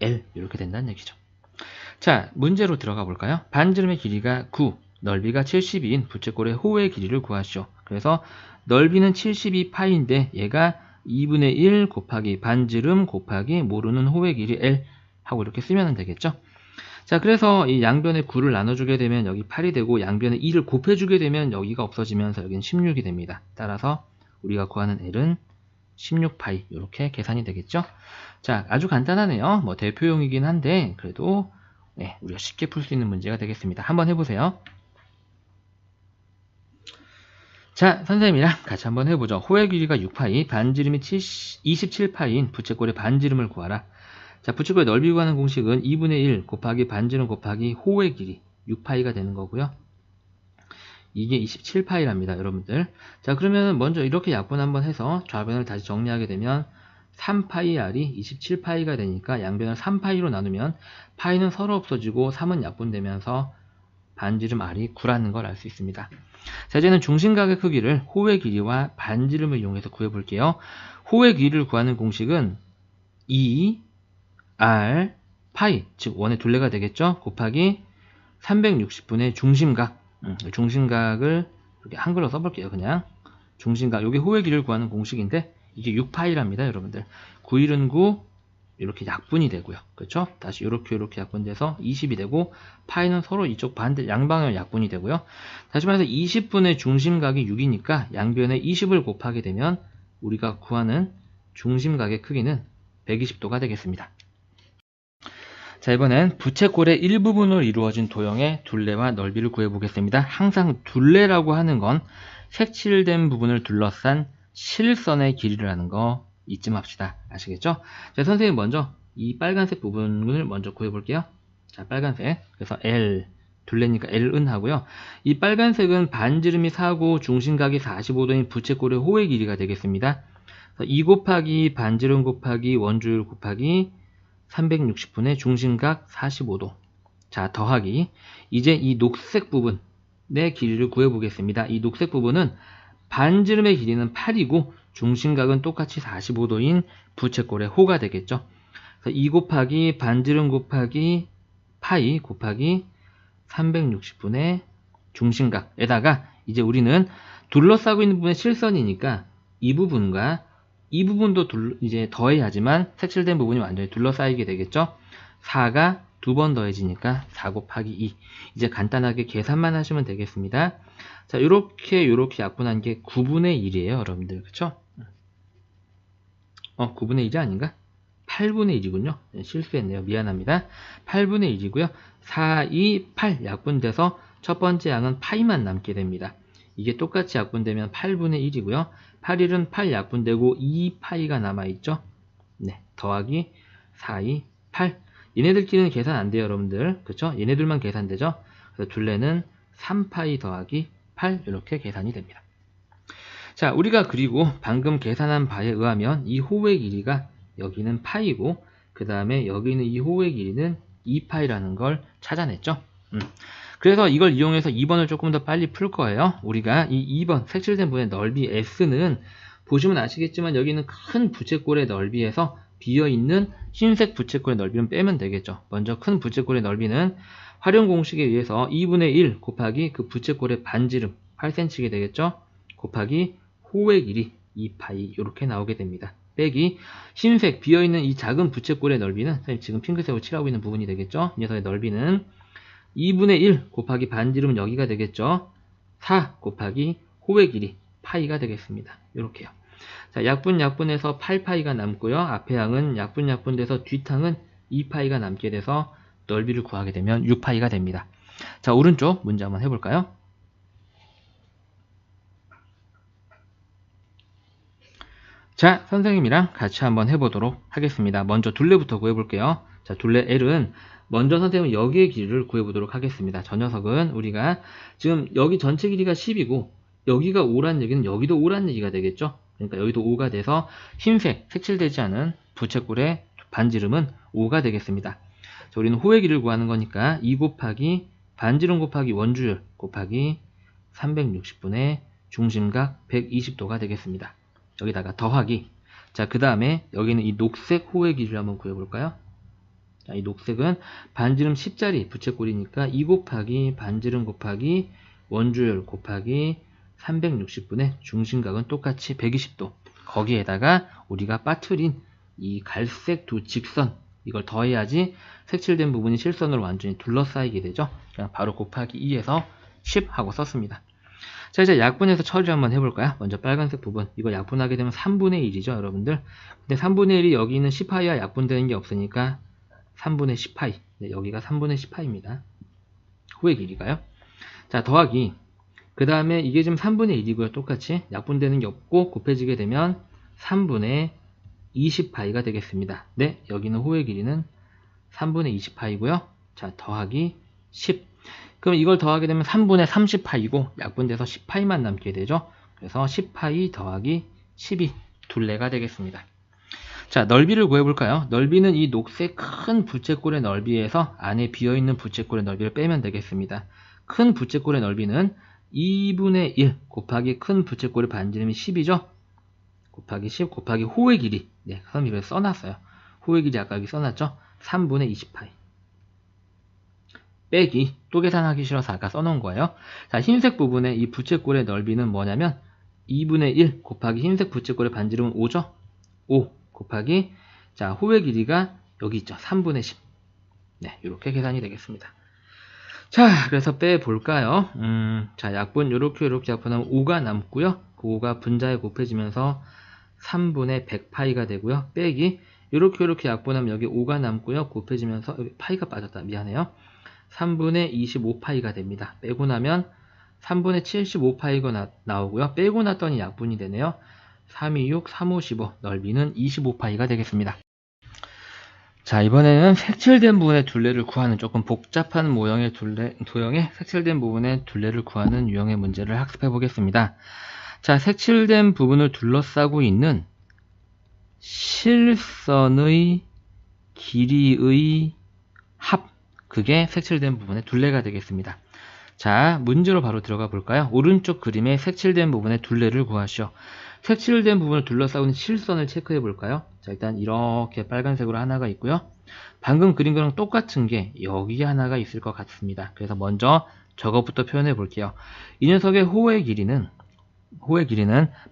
L 이렇게 된다는 얘기죠. 자, 문제로 들어가 볼까요? 반지름의 길이가 9, 넓이가 72인 부채꼴의 호의 길이를 구하시오. 그래서 넓이는 72파이인데 얘가 2분의 1 곱하기 반지름 곱하기 모르는 호의 길이 L 하고 이렇게 쓰면 되겠죠. 자, 그래서 이 양변에 9를 나눠주게 되면 여기 8이 되고 양변에 2를 곱해주게 되면 여기가 없어지면서 여기는 16이 됩니다. 따라서 우리가 구하는 L은 16파이 이렇게 계산이 되겠죠. 자, 아주 간단하네요. 뭐 대표용이긴 한데 그래도 네, 우리가 쉽게 풀 수 있는 문제가 되겠습니다. 한번 해보세요. 자, 선생님이랑 같이 한번 해보죠. 호의 길이가 6파이, 반지름이 27파이인 부채꼴의 반지름을 구하라. 자, 부채꼴의 넓이 구하는 공식은 2분의 1 곱하기 반지름 곱하기 호의 길이 6파이가 되는 거고요. 이게 27파이랍니다, 여러분들. 자, 그러면 먼저 이렇게 약분 한번 해서 좌변을 다시 정리하게 되면 3파이r이 27파이가 되니까 양변을 3파이로 나누면 파이는 서로 없어지고 3은 약분되면서 반지름 r이 9라는 걸 알 수 있습니다. 자, 이제는 중심각의 크기를 호의 길이와 반지름을 이용해서 구해볼게요. 호의 길이를 구하는 공식은 2r 파이, 즉 원의 둘레가 되겠죠. 곱하기 360분의 중심각. 중심각을 이렇게 한글로 써볼게요. 그냥 중심각. 이게 호의 길이를 구하는 공식인데 이게 6파이랍니다, 여러분들. 9일은 9 이렇게 약분이 되고요. 그렇죠? 다시 이렇게 약분돼서 20이 되고 파이는 서로 이쪽 반대 양방향 약분이 되고요. 다시 말해서 20분의 중심각이 6이니까 양변에 20을 곱하게 되면 우리가 구하는 중심각의 크기는 120도가 되겠습니다. 자, 이번엔 부채꼴의 일부분으로 이루어진 도형의 둘레와 넓이를 구해보겠습니다. 항상 둘레라고 하는 건 색칠된 부분을 둘러싼 실선의 길이라는 거 잊지 맙시다. 아시겠죠? 자, 선생님 먼저 이 빨간색 부분을 먼저 구해볼게요. 자, 빨간색. 그래서 L, 둘레니까 L은 하고요. 이 빨간색은 반지름이 4고 중심각이 45도인 부채꼴의 호의 길이가 되겠습니다. 2 곱하기 반지름 곱하기 원주율 곱하기 360분의 중심각 45도. 자, 더하기. 이제 이 녹색 부분의 길이를 구해보겠습니다. 이 녹색 부분은 반지름의 길이는 8이고 중심각은 똑같이 45도인 부채꼴의 호가 되겠죠. 그래서 2 곱하기 반지름 곱하기 파이 곱하기 360분의 중심각에다가 이제 우리는 둘러싸고 있는 부분의 실선이니까 이 부분과 이 부분도 이제 더해야지만 색칠된 부분이 완전히 둘러싸이게 되겠죠. 4가 두 번 더해지니까 4 곱하기 2. 이제 간단하게 계산만 하시면 되겠습니다. 자, 요렇게 약분한 게 9분의 1이에요, 여러분들. 그쵸? 9분의 1이 아닌가? 8분의 1이군요. 실수했네요. 미안합니다. 8분의 1이고요. 4, 2, 8 약분돼서 첫 번째 양은 파이만 남게 됩니다. 이게 똑같이 약분되면 8분의 1이고요. 8일은 8 약분되고 2파이가 남아있죠. 네, 더하기 4, 2, 8. 얘네들끼리는 계산 안 돼요, 여러분들. 그쵸? 얘네들만 계산되죠? 그래서 둘레는 3파이 더하기 8 이렇게 계산이 됩니다. 자, 우리가 그리고 방금 계산한 바에 의하면 이 호의 길이가 여기는 파이고 그 다음에 여기 있는 이 호의 길이는 2파이라는 걸 찾아냈죠. 그래서 이걸 이용해서 2번을 조금 더 빨리 풀 거예요. 우리가 이 2번 색칠된 부분의 넓이 S는 보시면 아시겠지만 여기는 큰 부채꼴의 넓이에서 비어있는 흰색 부채꼴의 넓이는 빼면 되겠죠. 먼저 큰 부채꼴의 넓이는 활용 공식에 의해서 2분의 1 곱하기 그 부채꼴의 반지름 8cm가 되겠죠. 곱하기 호의 길이 2파이 이렇게 나오게 됩니다. 빼기 흰색 비어있는 이 작은 부채꼴의 넓이는 선생님 지금 핑크색으로 칠하고 있는 부분이 되겠죠. 이 녀석의 넓이는 2분의 1 곱하기 반지름은 여기가 되겠죠. 4 곱하기 호의 길이 파이가 되겠습니다. 이렇게요. 자, 약분에서 8파이가 남고요. 앞에 항은 약분돼서 뒷항은 2파이가 남게 돼서 넓이를 구하게 되면 6파이가 됩니다. 자, 오른쪽 문제 한번 해볼까요? 자, 선생님이랑 같이 한번 해보도록 하겠습니다. 먼저 둘레부터 구해볼게요. 자, 둘레 L은 먼저 선생님은 여기의 길이를 구해보도록 하겠습니다. 저 녀석은 우리가 지금 여기 전체 길이가 10이고 여기가 5란 얘기는 여기도 5란 얘기가 되겠죠. 그러니까 여기도 5가 돼서 흰색, 색칠되지 않은 부채꼴의 반지름은 5가 되겠습니다. 자, 우리는 호의 길이를 구하는 거니까 2 곱하기 반지름 곱하기 원주율 곱하기 360분의 중심각 120도가 되겠습니다. 여기다가 더하기. 자, 그 다음에 여기는 이 녹색 호의 길이를 한번 구해볼까요? 자, 이 녹색은 반지름 10짜리 부채꼴이니까 2 곱하기 반지름 곱하기 원주율 곱하기 360분의 중심각은 똑같이 120도. 거기에다가 우리가 빠뜨린 이 갈색 두 직선, 이걸 더해야지 색칠된 부분이 실선으로 완전히 둘러싸이게 되죠. 그냥 바로 곱하기 2에서 10 하고 썼습니다. 자, 이제 약분해서 처리를 한번 해볼까요? 먼저 빨간색 부분, 이거 약분하게 되면 3분의 1이죠, 여러분들. 근데 3분의 1이 여기 있는 10파이와 약분되는 게 없으니까 3분의 10파이. 네, 여기가 3분의 10파이입니다. 호의 길이가요. 자, 더하기. 그 다음에 이게 지금 3분의 1이고요. 똑같이 약분되는 게 없고 곱해지게 되면 3분의 20파이가 되겠습니다. 네, 여기는 호의 길이는 3분의 20파이고요. 자, 더하기 10. 그럼 이걸 더하게 되면 3분의 30파이고 약분돼서 10파이만 남게 되죠. 그래서 10파이 더하기 12 둘레가 되겠습니다. 자, 넓이를 구해볼까요? 넓이는 이 녹색 큰 부채꼴의 넓이에서 안에 비어있는 부채꼴의 넓이를 빼면 되겠습니다. 큰 부채꼴의 넓이는 2분의 1 곱하기 큰 부채꼴의 반지름이 10이죠. 곱하기 10 곱하기 호의 길이. 네, 선생님이 써놨어요. 호의 길이 아까 여기 써놨죠? 3분의 20파이. 빼기, 또 계산하기 싫어서 아까 써놓은 거예요. 자, 흰색 부분의 이 부채꼴의 넓이는 뭐냐면 2분의 1 곱하기 흰색 부채꼴의 반지름은 5죠. 5 곱하기, 자, 호의 길이가 여기 있죠. 3분의 10. 네, 이렇게 계산이 되겠습니다. 자, 그래서 빼볼까요? 자, 약분 요렇게 약분하면 5가 남고요. 그 5가 분자에 곱해지면서 3분의 100파이가 되고요. 빼기, 요렇게 약분하면 여기 5가 남고요. 곱해지면서 여기 파이가 빠졌다. 미안해요. 3분의 25파이가 됩니다. 빼고 나면 3분의 75파이가 나오고요. 빼고 났더니 약분이 되네요. 326, 355, 넓이는 25파이가 되겠습니다. 자, 이번에는 색칠된 부분의 둘레를 구하는 조금 복잡한 모형의 도형의 색칠된 부분의 둘레를 구하는 유형의 문제를 학습해 보겠습니다. 자, 색칠된 부분을 둘러싸고 있는 실선의 길이의 합, 그게 색칠된 부분의 둘레가 되겠습니다. 자, 문제로 바로 들어가 볼까요? 오른쪽 그림의 색칠된 부분의 둘레를 구하시오. 색칠된 부분을 둘러싸고 있는 실선을 체크해 볼까요? 자, 일단 이렇게 빨간색으로 하나가 있고요. 방금 그린 거랑 똑같은 게 여기 하나가 있을 것 같습니다. 그래서 먼저 저것부터 표현해 볼게요. 이 녀석의 호의 길이는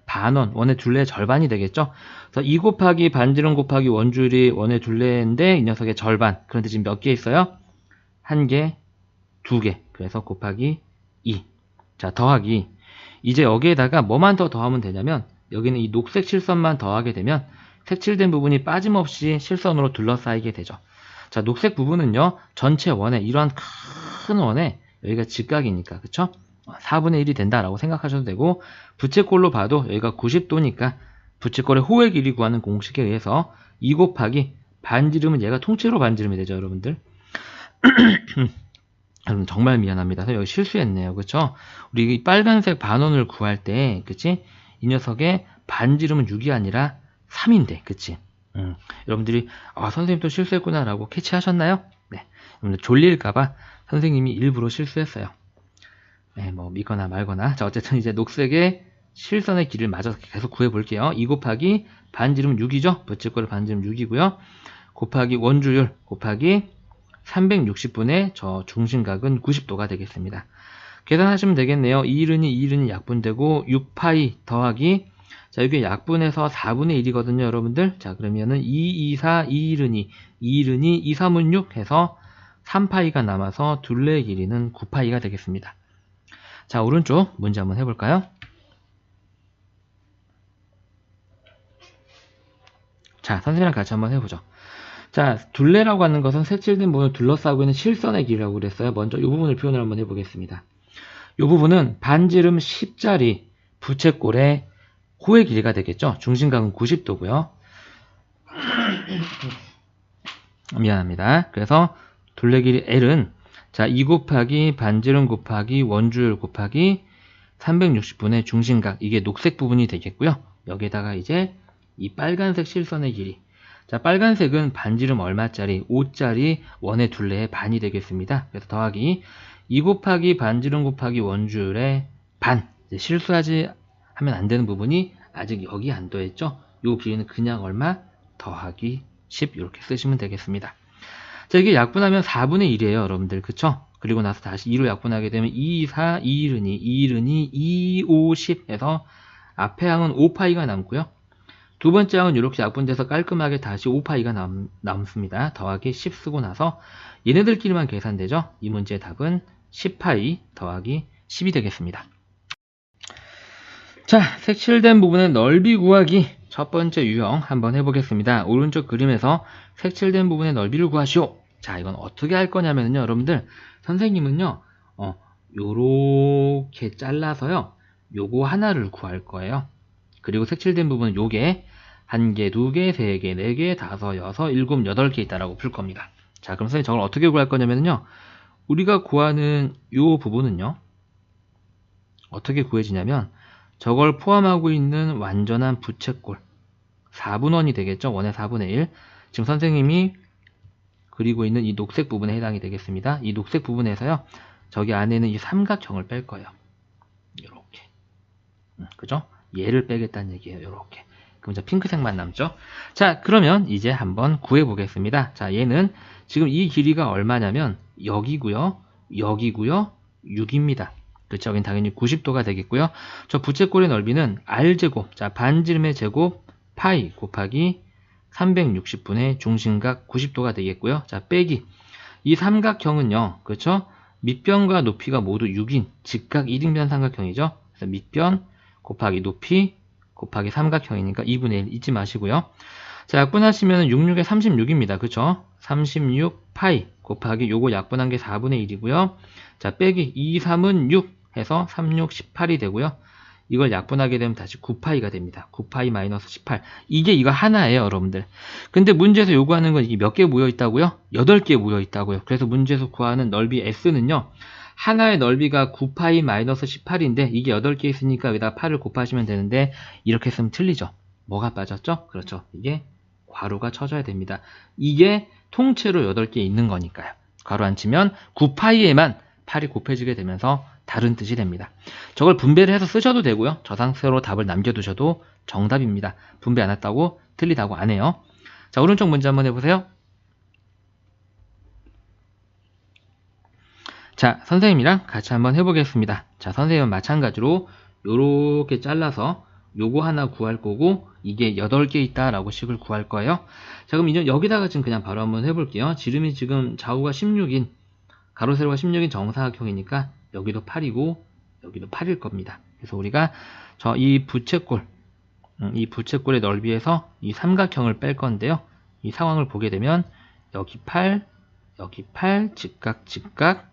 반원, 원의 둘레의 절반이 되겠죠? 그래서 2 곱하기 반지름 곱하기 원줄이 원의 둘레인데 이 녀석의 절반. 그런데 지금 몇 개 있어요? 1개, 2개. 그래서 곱하기 2. 자, 더하기. 이제 여기에다가 뭐만 더 더하면 되냐면 여기는 이 녹색 실선만 더하게 되면 색칠된 부분이 빠짐없이 실선으로 둘러싸이게 되죠. 자, 녹색 부분은요, 전체 원에, 이러한 큰 원에 여기가 직각이니까, 그쵸? 4분의 1이 된다라고 생각하셔도 되고, 부채꼴로 봐도 여기가 90도니까 부채꼴의 호의 길이 구하는 공식에 의해서 2 곱하기 반지름은 얘가 통째로 반지름이 되죠, 여러분들. 여러분 정말 미안합니다. 여기 실수했네요. 그쵸? 우리 이 빨간색 반원을 구할 때, 그치? 이 녀석의 반지름은 6이 아니라 3인데, 그치? 여러분들이, 선생님 또 실수했구나 라고 캐치하셨나요? 네. 여러분들 졸릴까봐 선생님이 일부러 실수했어요. 네, 뭐, 믿거나 말거나. 자, 어쨌든 이제 녹색의 실선의 길이를 마저 계속 구해볼게요. 2 곱하기 반지름 6이죠? 부채꼴의 반지름 6이고요. 곱하기 원주율, 곱하기 360분의 저 중심각은 90도가 되겠습니다. 계산하시면 되겠네요. 2른이 약분되고 6파이 더하기, 자, 이게 약분해서 4분의 1이거든요, 여러분들. 자, 그러면은 2, 2, 4, 2른이 2, 3은 6 해서 3파이가 남아서 둘레의 길이는 9파이가 되겠습니다. 자, 오른쪽 문제 한번 해볼까요? 자, 선생님이랑 같이 한번 해보죠. 자, 둘레라고 하는 것은 색칠된 부분을 둘러싸고 있는 실선의 길이라고 그랬어요. 먼저 이 부분을 표현을 한번 해보겠습니다. 이 부분은 반지름 10짜리 부채꼴의 호의 길이가 되겠죠. 중심각은 90도고요. 미안합니다. 그래서 둘레 길이 L은 자, 2 곱하기 반지름 곱하기 원주율 곱하기 360분의 중심각, 이게 녹색 부분이 되겠고요. 여기에다가 이제 이 빨간색 실선의 길이, 자, 빨간색은 반지름 얼마짜리? 5짜리 원의 둘레의 반이 되겠습니다. 그래서 더하기 2 곱하기 반지름 곱하기 원주율의 반, 이제 실수하지 하면 안 되는 부분이 아직 여기 안 더했죠. 이 길이는 그냥 얼마? 더하기 10 이렇게 쓰시면 되겠습니다. 자, 이게 약분하면 4분의 1이에요, 여러분들. 그쵸? 그리고 나서 다시 2로 약분하게 되면 2, 4, 2, 1은 2, 2, 1은 2, 2, 5, 10 해서 앞에 항은 5파이가 남고요. 두 번째 항은 이렇게 약분돼서 깔끔하게 다시 5파이가 남습니다. 더하기 10 쓰고 나서 얘네들끼리만 계산되죠? 이 문제의 답은 10파이 더하기 10이 되겠습니다. 자, 색칠된 부분의 넓이 구하기 첫 번째 유형 한번 해보겠습니다. 오른쪽 그림에서 색칠된 부분의 넓이를 구하시오. 자, 이건 어떻게 할 거냐면요, 여러분들, 선생님은요, 요렇게 잘라서요, 요거 하나를 구할 거예요. 그리고 색칠된 부분은 요게 1개, 2개, 3개, 4개, 5, 6, 7, 8개 있다라고 풀 겁니다. 자, 그럼 선생님 저걸 어떻게 구할 거냐면요, 우리가 구하는 요 부분은요, 어떻게 구해지냐면, 저걸 포함하고 있는 완전한 부채꼴 4분원이 되겠죠. 원의 4분의 1. 지금 선생님이 그리고 있는 이 녹색 부분에 해당이 되겠습니다. 이 녹색 부분에서요, 저기 안에는 이 삼각형을 뺄 거예요. 이렇게. 그죠? 얘를 빼겠다는 얘기예요. 이렇게. 그럼 저 핑크색만 남죠. 자, 그러면 이제 한번 구해 보겠습니다. 자, 얘는 지금 이 길이가 얼마냐면 여기고요, 여기고요, 6입니다. 그쵸? 여긴 당연히 90도가 되겠고요. 저 부채꼴의 넓이는 R제곱, 자, 반지름의 제곱 파이 곱하기 360분의 중심각 90도가 되겠고요. 자, 빼기. 이 삼각형은요, 그쵸? 밑변과 높이가 모두 6인 직각 1인변 삼각형이죠. 그래서 밑변 곱하기 높이 곱하기 삼각형이니까 2분의 1 잊지 마시고요. 자, 약분하시면 66에 36입니다. 그쵸? 36 파이 곱하기 요거 약분한 게 4분의 1이고요. 자, 빼기 2, 3은 6 해서 36, 18이 되고요. 이걸 약분하게 되면 다시 9파이가 됩니다. 9파이 마이너스 18. 이게 이거 하나예요, 여러분들. 근데 문제에서 요구하는 건 이게 몇 개 모여 있다고요? 8개 모여 있다고요. 그래서 문제에서 구하는 넓이 S는요, 하나의 넓이가 9파이 마이너스 18인데 이게 8개 있으니까 여기다 8을 곱하시면 되는데 이렇게 쓰면 틀리죠. 뭐가 빠졌죠? 그렇죠. 이게 괄호가 쳐져야 됩니다. 이게 통째로 8개 있는 거니까요. 괄호 안 치면 9파이에만 8이 곱해지게 되면서 다른 뜻이 됩니다. 저걸 분배를 해서 쓰셔도 되고요. 저 상태로 답을 남겨두셔도 정답입니다. 분배 안 했다고 틀리다고 안 해요. 자, 오른쪽 문제 한번 해보세요. 자, 선생님이랑 같이 한번 해보겠습니다. 자, 선생님은 마찬가지로 요렇게 잘라서 요거 하나 구할 거고 이게 8개 있다라고 식을 구할 거예요. 자, 그럼 이제 여기다가 지금 그냥 바로 한번 해볼게요. 지름이 지금 좌우가 16인 가로 세로가 16인 정사각형이니까 여기도 8이고 여기도 8일 겁니다. 그래서 우리가 이 부채꼴의 넓이에서 이 삼각형을 뺄 건데요. 이 상황을 보게 되면 여기 8, 여기 8, 직각, 직각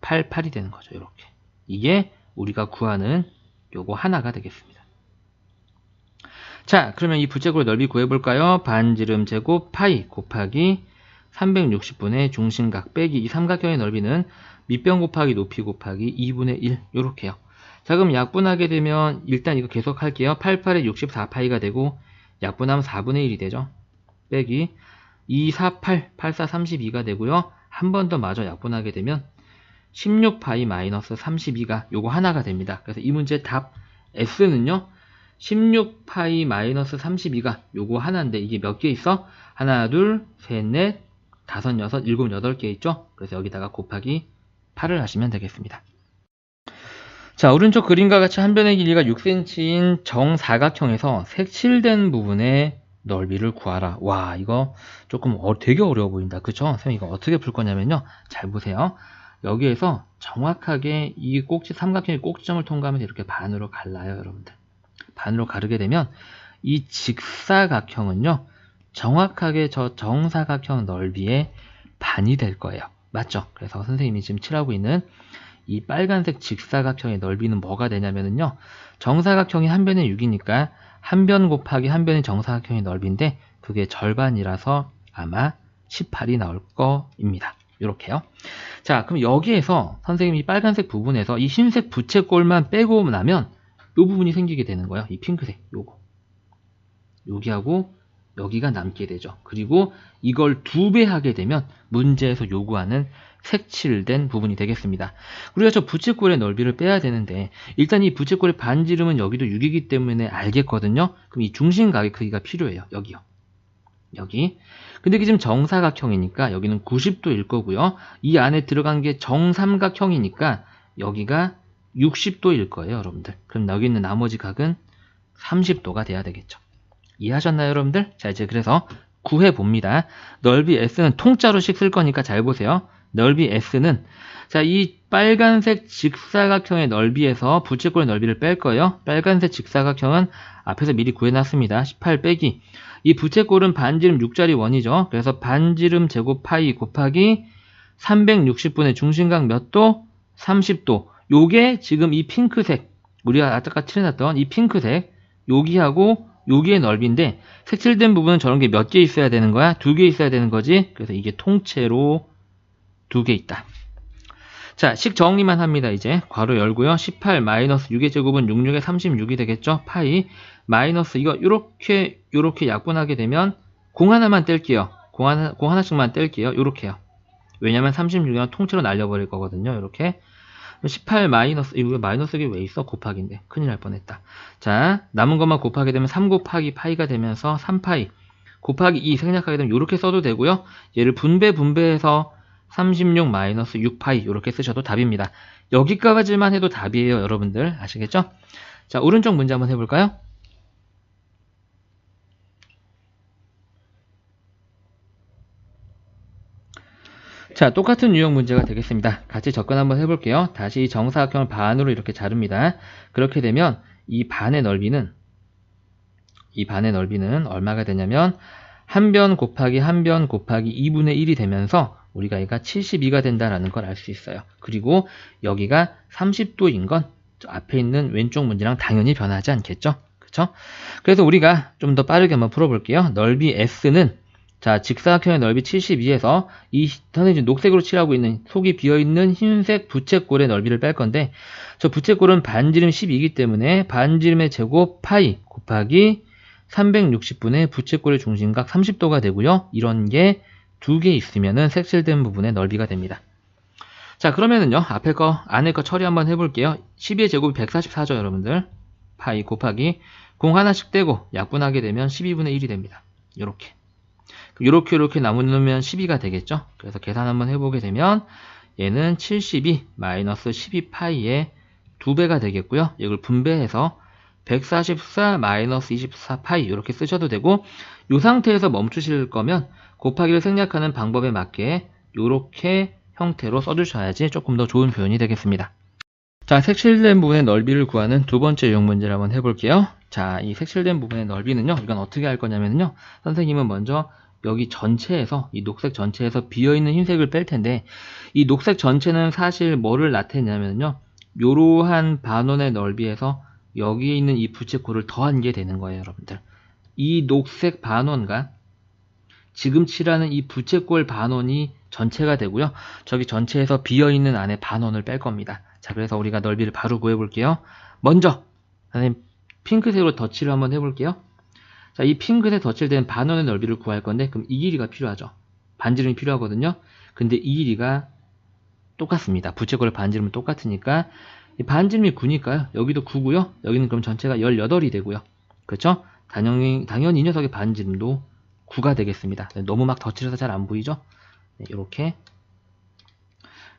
8, 8이 되는 거죠. 이렇게. 이게 우리가 구하는 요거 하나가 되겠습니다. 자, 그러면 이 부채꼴의 넓이 구해볼까요? 반지름 제곱 파이 곱하기 360분의 중심각 빼기 이 삼각형의 넓이는 밑변 곱하기 높이 곱하기 2분의 1 요렇게요. 자, 그럼 약분하게 되면 일단 이거 계속 할게요. 88에 64파이가 되고 약분하면 4분의 1이 되죠. 빼기 248, 84, 32가 되고요. 한 번 더 마저 약분하게 되면 16파이 마이너스 32가 요거 하나가 됩니다. 그래서 이 문제 답 S는요. 16파이 마이너스 32가 요거 하나인데 이게 몇 개 있어? 하나, 둘, 셋, 넷, 5, 6, 7, 8개 있죠? 그래서 여기다가 곱하기 8을 하시면 되겠습니다. 자, 오른쪽 그림과 같이 한 변의 길이가 6cm인 정사각형에서 색칠된 부분의 넓이를 구하라. 와, 이거 조금 되게 어려워 보인다. 그쵸? 선생님 이거 어떻게 풀 거냐면요. 잘 보세요. 여기에서 정확하게 이 꼭지 삼각형의 꼭지점을 통과하면서 이렇게 반으로 갈라요, 여러분들. 반으로 가르게 되면 이 직사각형은요, 정확하게 저 정사각형 넓이의 반이 될 거예요. 맞죠? 그래서 선생님이 지금 칠하고 있는 이 빨간색 직사각형의 넓이는 뭐가 되냐면요, 정사각형이 한 변에 6이니까 한 변 곱하기 한 변이 정사각형의 넓이인데 그게 절반이라서 아마 18이 나올 거입니다. 이렇게요. 자, 그럼 여기에서 선생님이 이 빨간색 부분에서 이 흰색 부채꼴만 빼고 나면 이 부분이 생기게 되는 거예요. 이 핑크색 요거. 여기하고 여기가 남게 되죠. 그리고 이걸 2배 하게 되면 문제에서 요구하는 색칠된 부분이 되겠습니다. 우리가 저 부채꼴의 넓이를 빼야 되는데 일단 이 부채꼴의 반지름은 여기도 6이기 때문에 알겠거든요. 그럼 이 중심각의 크기가 필요해요. 여기요. 여기. 근데 이게 지금 정사각형이니까 여기는 90도일 거고요. 이 안에 들어간 게 정삼각형이니까 여기가 60도일 거예요, 여러분들. 그럼 여기 있는 나머지 각은 30도가 돼야 되겠죠. 이해하셨나요, 여러분들? 자, 이제 그래서 구해 봅니다. 넓이 S는 통짜로씩 쓸 거니까 잘 보세요. 넓이 S는, 자, 이 빨간색 직사각형의 넓이에서 부채꼴의 넓이를 뺄 거예요. 빨간색 직사각형은 앞에서 미리 구해놨습니다. 18 빼기. 이 부채꼴은 반지름 6짜리 원이죠. 그래서 반지름 제곱 파이 곱하기 360분의 중심각 몇 도? 30도. 요게 지금 이 핑크색, 우리가 아까 칠해놨던 이 핑크색, 여기하고 여기의 넓이인데 색칠된 부분은 저런 게 몇 개 있어야 되는 거야? 2개 있어야 되는 거지. 그래서 이게 통째로 2개 있다. 자, 식 정리만 합니다. 이제 괄호 열고요. 18 마이너스 6의 제곱은 66에 36이 되겠죠. 파이 마이너스 이거 요렇게 약분하게 되면 공 하나만 뗄게요. 공 하나씩만 뗄게요. 요렇게요. 왜냐면 36이랑 통째로 날려버릴 거거든요. 이렇게 18 마이너스, 이거 마이너스가 왜 있어? 곱하기인데. 큰일 날 뻔했다. 자, 남은 것만 곱하게 되면 3 곱하기 파이가 되면서 3파이 곱하기 2 생략하게 되면 이렇게 써도 되고요. 얘를 분배해서 36 마이너스 6파이 이렇게 쓰셔도 답입니다. 여기까지만 해도 답이에요, 여러분들. 아시겠죠? 자, 오른쪽 문제 한번 해볼까요? 자, 똑같은 유형 문제가 되겠습니다. 같이 접근 한번 해볼게요. 다시 정사각형을 반으로 이렇게 자릅니다. 그렇게 되면 이 반의 넓이는 얼마가 되냐면 한 변 곱하기 한 변 곱하기 2분의 1이 되면서 우리가 얘가 72가 된다라는 걸 알 수 있어요. 그리고 여기가 30도인 건 앞에 있는 왼쪽 문제랑 당연히 변하지 않겠죠? 그쵸? 그래서 우리가 좀 더 빠르게 한번 풀어볼게요. 넓이 S는, 자, 직사각형의 넓이 72에서 이 선생님 녹색으로 칠하고 있는 속이 비어있는 흰색 부채꼴의 넓이를 뺄 건데, 저 부채꼴은 반지름 12이기 때문에 반지름의 제곱 파이 곱하기 360분의 부채꼴의 중심각 30도가 되고요. 이런 게 2개 있으면은 색칠된 부분의 넓이가 됩니다. 자, 그러면은요, 앞에 거, 안에 거 처리 한번 해볼게요. 12의 제곱이 144죠, 여러분들. 파이 곱하기 공 하나씩 떼고 약분하게 되면 12분의 1이 됩니다. 요렇게 나누면 12가 되겠죠. 그래서 계산 한번 해보게 되면 얘는 72 마이너스 12파이의 2배가 되겠고요. 이걸 분배해서 144 마이너스 24파이 이렇게 쓰셔도 되고, 이 상태에서 멈추실 거면 곱하기를 생략하는 방법에 맞게 이렇게 형태로 써주셔야지 조금 더 좋은 표현이 되겠습니다. 자, 색칠된 부분의 넓이를 구하는 두 번째 유형 문제를 한번 해볼게요. 자, 이 색칠된 부분의 넓이는요, 이건 어떻게 할 거냐면요, 선생님은 먼저 여기 전체에서, 이 녹색 전체에서 비어있는 흰색을 뺄 텐데, 이 녹색 전체는 사실 뭐를 나타내냐면요, 요러한 반원의 넓이에서 여기에 있는 이 부채꼴을 더한 게 되는 거예요, 여러분들. 이 녹색 반원과 지금 칠하는 이 부채꼴 반원이 전체가 되고요. 저기 전체에서 비어있는 안에 반원을 뺄 겁니다. 자, 그래서 우리가 넓이를 바로 구해볼게요. 먼저 선생님 핑크색으로 덧칠을 한번 해볼게요. 자, 이 핑크색 덧칠된 반원의 넓이를 구할 건데, 그럼 이 길이가 필요하죠. 반지름이 필요하거든요. 근데 이 길이가 똑같습니다. 부채꼴의 반지름은 똑같으니까 이 반지름이 9니까요. 여기도 9고요. 여기는 그럼 전체가 18이 되고요. 그렇죠? 당연히 이 녀석의 반지름도 9가 되겠습니다. 너무 막 덧칠해서 잘 안 보이죠? 네, 이렇게.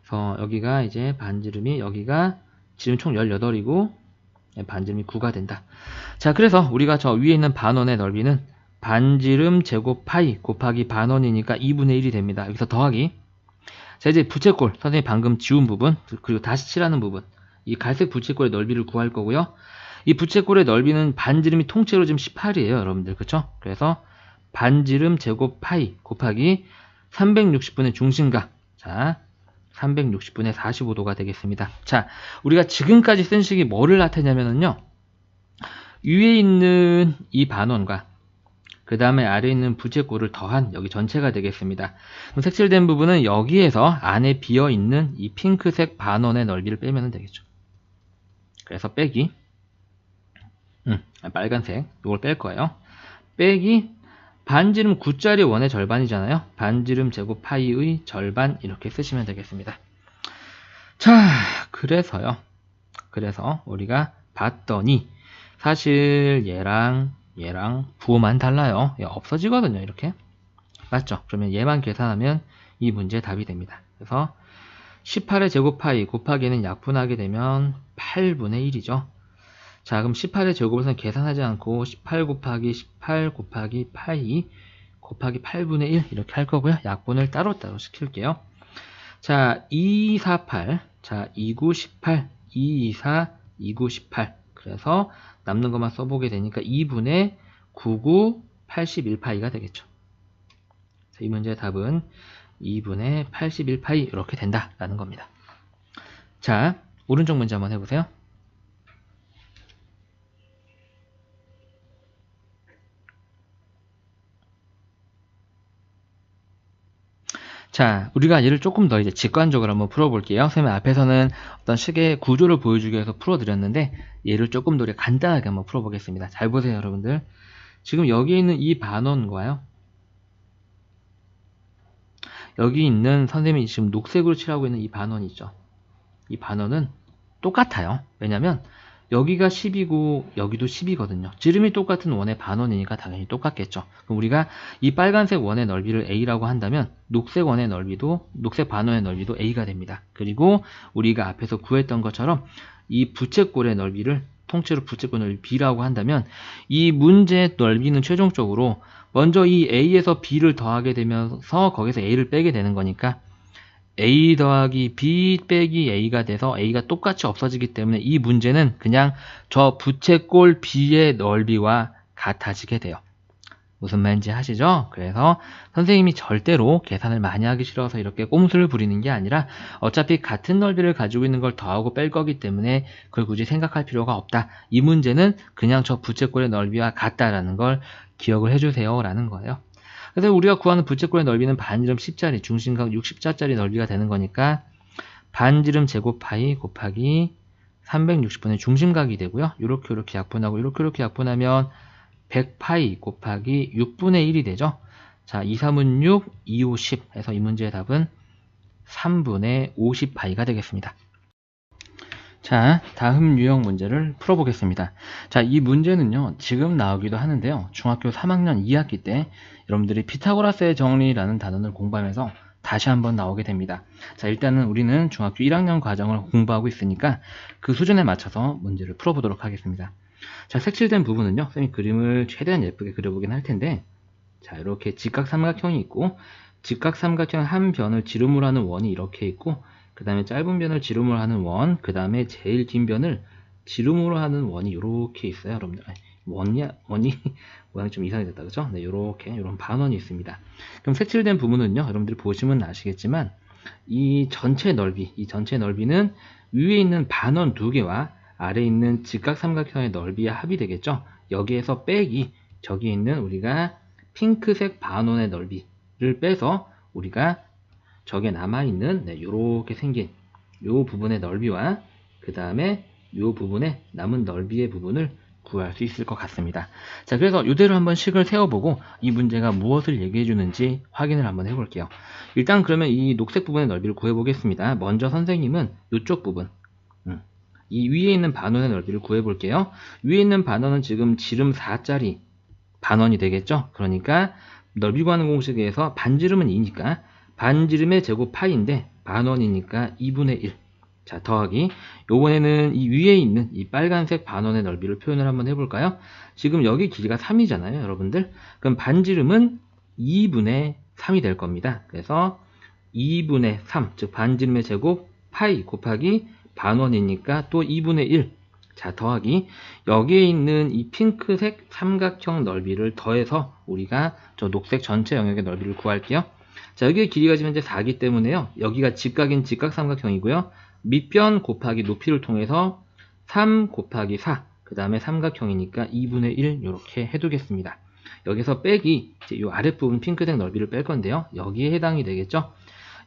그래서 여기가 이제 반지름이, 여기가 지금 총 18이고 반지름이 9가 된다. 자, 그래서 우리가 저 위에 있는 반원의 넓이는 반지름 제곱 파이 곱하기 반원이니까 2분의 1이 됩니다. 여기서 더하기. 자, 이제 부채꼴, 선생님이 방금 지운 부분, 그리고 다시 칠하는 부분, 이 갈색 부채꼴의 넓이를 구할 거고요. 이 부채꼴의 넓이는 반지름이 통째로 지금 18이에요. 여러분들. 그쵸? 그래서 반지름 제곱 파이 곱하기 360분의 중심각. 자, 360분의 45도가 되겠습니다. 자, 우리가 지금까지 쓴 식이 뭐를 나타내냐면요. 위에 있는 이 반원과 그 다음에 아래에 있는 부채꼴을 더한 여기 전체가 되겠습니다. 그럼 색칠된 부분은 여기에서 안에 비어있는 이 핑크색 반원의 넓이를 빼면 되겠죠. 그래서 빼기 빨간색 이걸 뺄 거예요. 빼기 반지름 9짜리 원의 절반이잖아요. 반지름 제곱 파이의 절반 이렇게 쓰시면 되겠습니다. 자, 그래서 우리가 봤더니 사실 얘랑 부호만 달라요. 없어지거든요. 이렇게. 맞죠? 그러면 얘만 계산하면 이 문제의 답이 됩니다. 그래서 18의 제곱 파이 곱하기는 약분하게 되면 8분의 1이죠. 자, 그럼 18의 제곱을 계산하지 않고 18 곱하기 파이 곱하기 8분의 1 이렇게 할 거고요. 약분을 따로따로 시킬게요. 자, 248, 자, 2918, 224, 2918. 그래서 남는 것만 써보게 되니까 2분의 9981파이가 되겠죠. 이 문제의 답은 2분의 81파이 이렇게 된다라는 겁니다. 자, 오른쪽 문제 한번 해보세요. 자, 우리가 얘를 조금 더 이제 직관적으로 한번 풀어볼게요. 선생님 앞에서는 어떤 식의 구조를 보여주기 위해서 풀어드렸는데 얘를 조금 더 간단하게 한번 풀어보겠습니다. 잘 보세요, 여러분들. 지금 여기 있는 이 반원과요. 여기 있는 선생님이 지금 녹색으로 칠하고 있는 이 반원이 있죠. 이 반원은 똑같아요. 왜냐면 여기가 10이고 여기도 10이거든요. 지름이 똑같은 원의 반원이니까 당연히 똑같겠죠. 그럼 우리가 이 빨간색 원의 넓이를 A라고 한다면 녹색 원의 넓이도 녹색 반원의 넓이도 A가 됩니다. 그리고 우리가 앞에서 구했던 것처럼 이 부채꼴의 넓이를 통째로 부채꼴 넓이 B라고 한다면 이 문제의 넓이는 최종적으로 먼저 이 A에서 B를 더하게 되면서 거기서 A를 빼게 되는 거니까 A 더하기 B 빼기 A가 돼서 A가 똑같이 없어지기 때문에 이 문제는 그냥 저 부채꼴 B의 넓이와 같아지게 돼요. 무슨 말인지 아시죠? 그래서 선생님이 절대로 계산을 많이 하기 싫어서 이렇게 꼼수를 부리는 게 아니라 어차피 같은 넓이를 가지고 있는 걸 더하고 뺄 거기 때문에 그걸 굳이 생각할 필요가 없다. 이 문제는 그냥 저 부채꼴의 넓이와 같다라는 걸 기억을 해주세요 라는 거예요. 그래서 우리가 구하는 부채꼴의 넓이는 반지름 10짜리, 중심각 60자짜리 넓이가 되는 거니까 반지름 제곱 파이 곱하기 360분의 중심각이 되고요. 이렇게 약분하고 이렇게 약분하면 100파이 곱하기 6분의 1이 되죠. 자, 2, 3은 6, 2, 5, 10 해서 이 문제의 답은 3분의 50파이가 되겠습니다. 자, 다음 유형 문제를 풀어보겠습니다. 자, 이 문제는요, 지금 나오기도 하는데요. 중학교 3학년 2학기 때 여러분들이 피타고라스의 정리라는 단원을 공부하면서 다시 한번 나오게 됩니다. 자, 일단은 우리는 중학교 1학년 과정을 공부하고 있으니까 그 수준에 맞춰서 문제를 풀어보도록 하겠습니다. 자, 색칠된 부분은요, 선생님이 그림을 최대한 예쁘게 그려보긴 할 텐데, 자, 이렇게 직각삼각형이 있고, 직각삼각형 한 변을 지름으로 하는 원이 이렇게 있고, 그 다음에 짧은 변을 지름으로 하는 원, 그 다음에 제일 긴 변을 지름으로 하는 원이 이렇게 있어요, 여러분들. 원이 모양이 좀 이상이 됐다, 그죠? 네, 이런 반원이 있습니다. 그럼 색칠된 부분은요, 여러분들이 보시면 아시겠지만, 이 전체 넓이는 위에 있는 반원 2개와 아래에 있는 직각삼각형의 넓이의 합이 되겠죠? 여기에서 빼기, 저기 있는 우리가 핑크색 반원의 넓이를 빼서 우리가 저게 남아있는 이렇게 생긴 이 부분의 넓이와 그 다음에 이 부분의 남은 넓이의 부분을 구할 수 있을 것 같습니다. 자, 그래서 이대로 한번 식을 세워보고 이 문제가 무엇을 얘기해 주는지 확인을 한번 해볼게요. 일단 그러면 이 녹색 부분의 넓이를 구해보겠습니다. 먼저 선생님은 이쪽 부분, 이 위에 있는 반원의 넓이를 구해볼게요. 위에 있는 반원은 지금 지름 4짜리 반원이 되겠죠? 그러니까 넓이 구하는 공식에서 반지름은 2니까 반지름의 제곱 파이인데 반원이니까 2분의 1. 자, 더하기 요번에는 이 위에 있는 이 빨간색 반원의 넓이를 표현을 한번 해볼까요? 지금 여기 길이가 3이잖아요, 여러분들. 그럼 반지름은 2분의 3이 될 겁니다. 그래서 2분의 3, 즉 반지름의 제곱 파이 곱하기 반원이니까 또 2분의 1. 자, 더하기 여기에 있는 이 핑크색 삼각형 넓이를 더해서 우리가 저 녹색 전체 영역의 넓이를 구할게요. 자, 여기의 길이가 지금 현재 4기 때문에요. 여기가 직각인 직각삼각형이고요. 밑변 곱하기 높이를 통해서 3 곱하기 4, 그 다음에 삼각형이니까 2분의 1 이렇게 해두겠습니다. 여기서 빼기 이제 이 아랫부분 핑크색 넓이를 뺄 건데요. 여기에 해당이 되겠죠.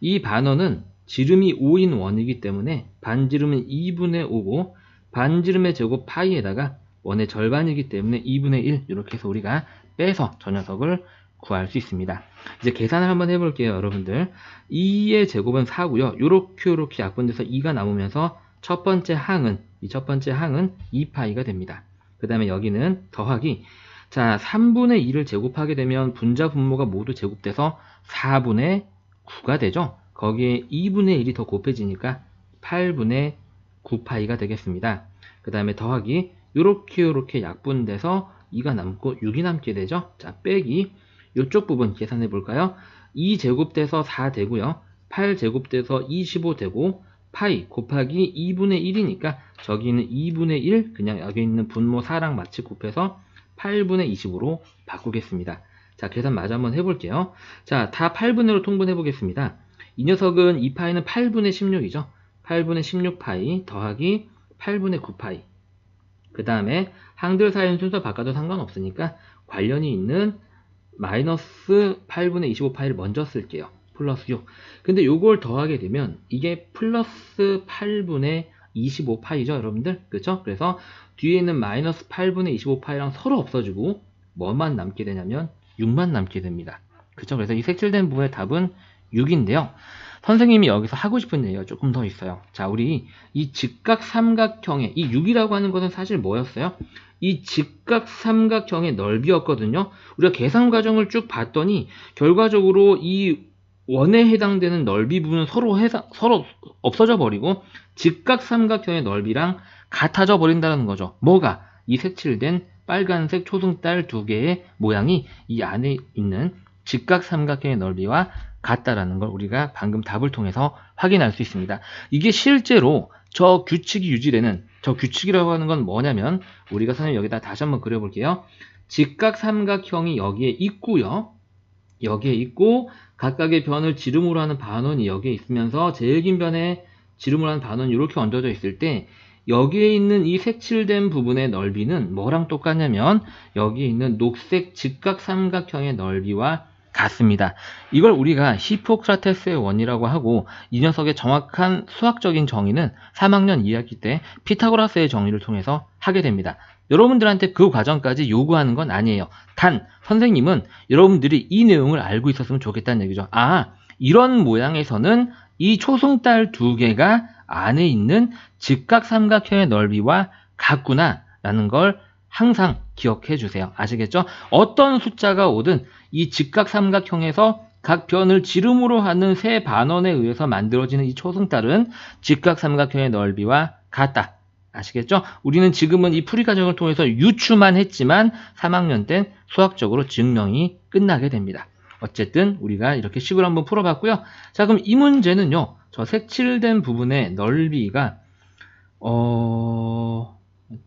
이 반원은 지름이 5인 원이기 때문에 반지름은 2분의 5고 반지름의 제곱 파이에다가 원의 절반이기 때문에 2분의 1 이렇게 해서 우리가 빼서 저 녀석을 구할 수 있습니다. 이제 계산을 한번 해볼게요, 여러분들. 2의 제곱은 4고요. 요렇게 약분돼서 2가 남으면서 첫 번째 항은 2파이가 됩니다. 그 다음에 여기는 더하기, 자, 3분의 2를 제곱하게 되면 분자 분모가 모두 제곱돼서 4분의 9가 되죠. 거기에 2분의 1이 더 곱해지니까 8분의 9파이가 되겠습니다. 그 다음에 더하기 요렇게 약분돼서 2가 남고 6이 남게 되죠. 자, 빼기 이쪽 부분 계산해 볼까요? 2 제곱돼서 4 되고요. 8 제곱돼서 25 되고 파이 곱하기 2분의 1이니까 저기는 2분의 1 그냥 여기 있는 분모 4랑 마치 곱해서 8분의 20으로 바꾸겠습니다. 자, 계산 마저 한번 해볼게요. 자, 다 8분의로 통분해 보겠습니다. 이 녀석은 2파이는 8분의 16이죠. 8분의 16파이 더하기 8분의 9파이. 그 다음에 항들 사이는 순서 바꿔도 상관없으니까 관련이 있는 마이너스 8분의 25파이를 먼저 쓸게요. 플러스 6. 근데 요걸 더하게 되면 이게 플러스 8분의 25파이죠, 여러분들. 그렇죠? 그래서 뒤에 있는 마이너스 8분의 25파이랑 서로 없어지고 뭐만 남게 되냐면 6만 남게 됩니다. 그렇죠? 그래서 이 색칠된 부분의 답은 6인데요. 선생님이 여기서 하고 싶은 얘기가 조금 더 있어요. 자, 우리 이 직각삼각형의 이 6이라고 하는 것은 사실 뭐였어요? 이 직각삼각형의 넓이였거든요. 우리가 계산 과정을 쭉 봤더니 결과적으로 이 원에 해당되는 넓이 부분은 서로 없어져 버리고 직각삼각형의 넓이랑 같아져 버린다는 거죠. 뭐가? 이 색칠된 빨간색 초승달 두 개의 모양이 이 안에 있는 직각삼각형의 넓이와 같다라는 걸 우리가 방금 답을 통해서 확인할 수 있습니다. 이게 실제로 저 규칙이 유지되는, 저 규칙이라고 하는 건 뭐냐면 우리가 선생님 여기다 다시 한번 그려볼게요. 직각삼각형이 여기에 있고요. 여기에 있고 각각의 변을 지름으로 하는 반원이 여기에 있으면서 제일 긴 변에 지름으로 하는 반원이 이렇게 얹어져 있을 때 여기에 있는 이 색칠된 부분의 넓이는 뭐랑 똑같냐면 여기에 있는 녹색 직각삼각형의 넓이와 같습니다. 이걸 우리가 히포크라테스의 원이라고 하고 이 녀석의 정확한 수학적인 정의는 3학년 2학기 때 피타고라스의 정의를 통해서 하게 됩니다. 여러분들한테 그 과정까지 요구하는 건 아니에요. 단 선생님은 여러분들이 이 내용을 알고 있었으면 좋겠다는 얘기죠. 아, 이런 모양에서는 이 초승달 두 개가 안에 있는 직각삼각형의 넓이와 같구나 라는 걸 항상 기억해 주세요. 아시겠죠? 어떤 숫자가 오든 이 직각삼각형에서 각 변을 지름으로 하는 세 반원에 의해서 만들어지는 이 초승달은 직각삼각형의 넓이와 같다. 아시겠죠? 우리는 지금은 이 풀이 과정을 통해서 유추만 했지만 3학년 땐 수학적으로 증명이 끝나게 됩니다. 어쨌든 우리가 이렇게 식으로 한번 풀어봤고요. 자, 그럼 이 문제는요. 저 색칠된 부분의 넓이가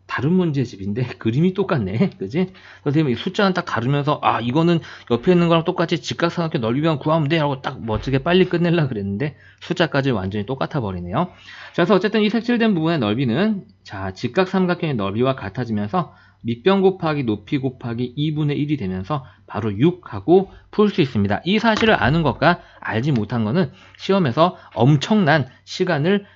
다른 문제집인데 그림이 똑같네. 그지? 선생님이 숫자는 딱 다루면서 아, 이거는 옆에 있는 거랑 똑같이 직각삼각형 넓이만 구하면 돼 하고 딱 멋지게 빨리 끝내려고 그랬는데 숫자까지 완전히 똑같아 버리네요. 자, 그래서 어쨌든 이 색칠된 부분의 넓이는 자, 직각삼각형의 넓이와 같아지면서 밑변 곱하기 높이 곱하기 2분의 1이 되면서 바로 6하고 풀 수 있습니다. 이 사실을 아는 것과 알지 못한 거는 시험에서 엄청난 시간을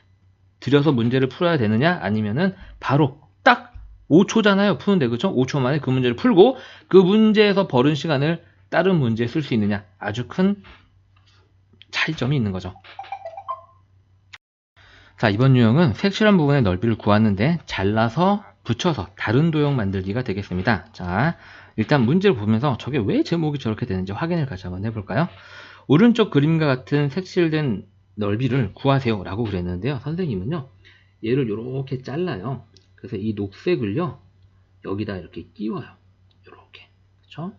들여서 문제를 풀어야 되느냐 아니면은 바로 딱 5초잖아요. 푸는데 그쵸? 5초 만에 그 문제를 풀고 그 문제에서 벌은 시간을 다른 문제에 쓸 수 있느냐 아주 큰 차이점이 있는 거죠. 자, 이번 유형은 색칠한 부분의 넓이를 구하는데 잘라서 붙여서 다른 도형 만들기가 되겠습니다. 자, 일단 문제를 보면서 저게 왜 제목이 저렇게 되는지 확인을 같이 한번 해볼까요? 오른쪽 그림과 같은 색칠된 넓이를 구하세요 라고 그랬는데요. 선생님은요 얘를 이렇게 잘라요. 그래서 이 녹색을요 여기다 이렇게 끼워요. 이렇게. 그쵸?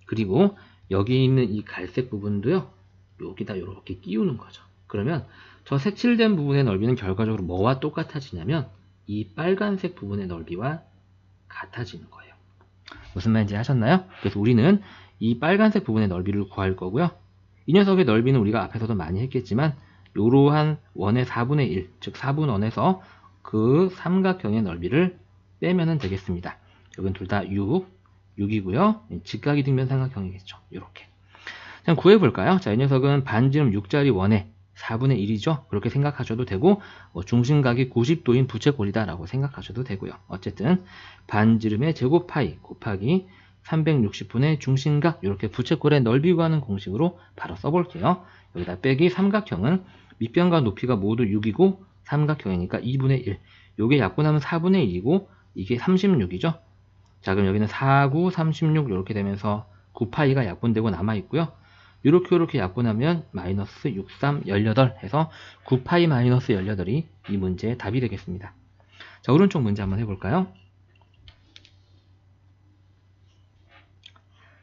그리고 여기 있는 이 갈색 부분도요 여기다 이렇게 끼우는 거죠. 그러면 저 색칠된 부분의 넓이는 결과적으로 뭐와 똑같아지냐면 이 빨간색 부분의 넓이와 같아지는 거예요. 무슨 말인지 하셨나요? 그래서 우리는 이 빨간색 부분의 넓이를 구할 거고요. 이 녀석의 넓이는 우리가 앞에서도 많이 했겠지만 이러한 원의 4분의 1, 즉 4분원에서 그 삼각형의 넓이를 빼면 되겠습니다. 여긴 둘 다 6이고요. 직각이 등변 삼각형이겠죠. 이렇게. 자, 구해볼까요? 자, 이 녀석은 반지름 6짜리 원의 4분의 1이죠. 그렇게 생각하셔도 되고 중심각이 90도인 부채꼴이다라고 생각하셔도 되고요. 어쨌든 반지름의 제곱 파이 곱하기 360분의 중심각 이렇게 부채꼴의 넓이 구하는 공식으로 바로 써볼게요. 여기다 빼기 삼각형은 밑변과 높이가 모두 6이고 삼각형이니까 2분의 1. 요게 약분하면 4분의 1이고 이게 36이죠. 자, 그럼 여기는 4, 9, 36 이렇게 되면서 9파이가 약분되고 남아있고요. 이렇게 약분하면 마이너스 6, 3, 18 해서 9파이 마이너스 18이 이 문제의 답이 되겠습니다. 자, 오른쪽 문제 한번 해볼까요?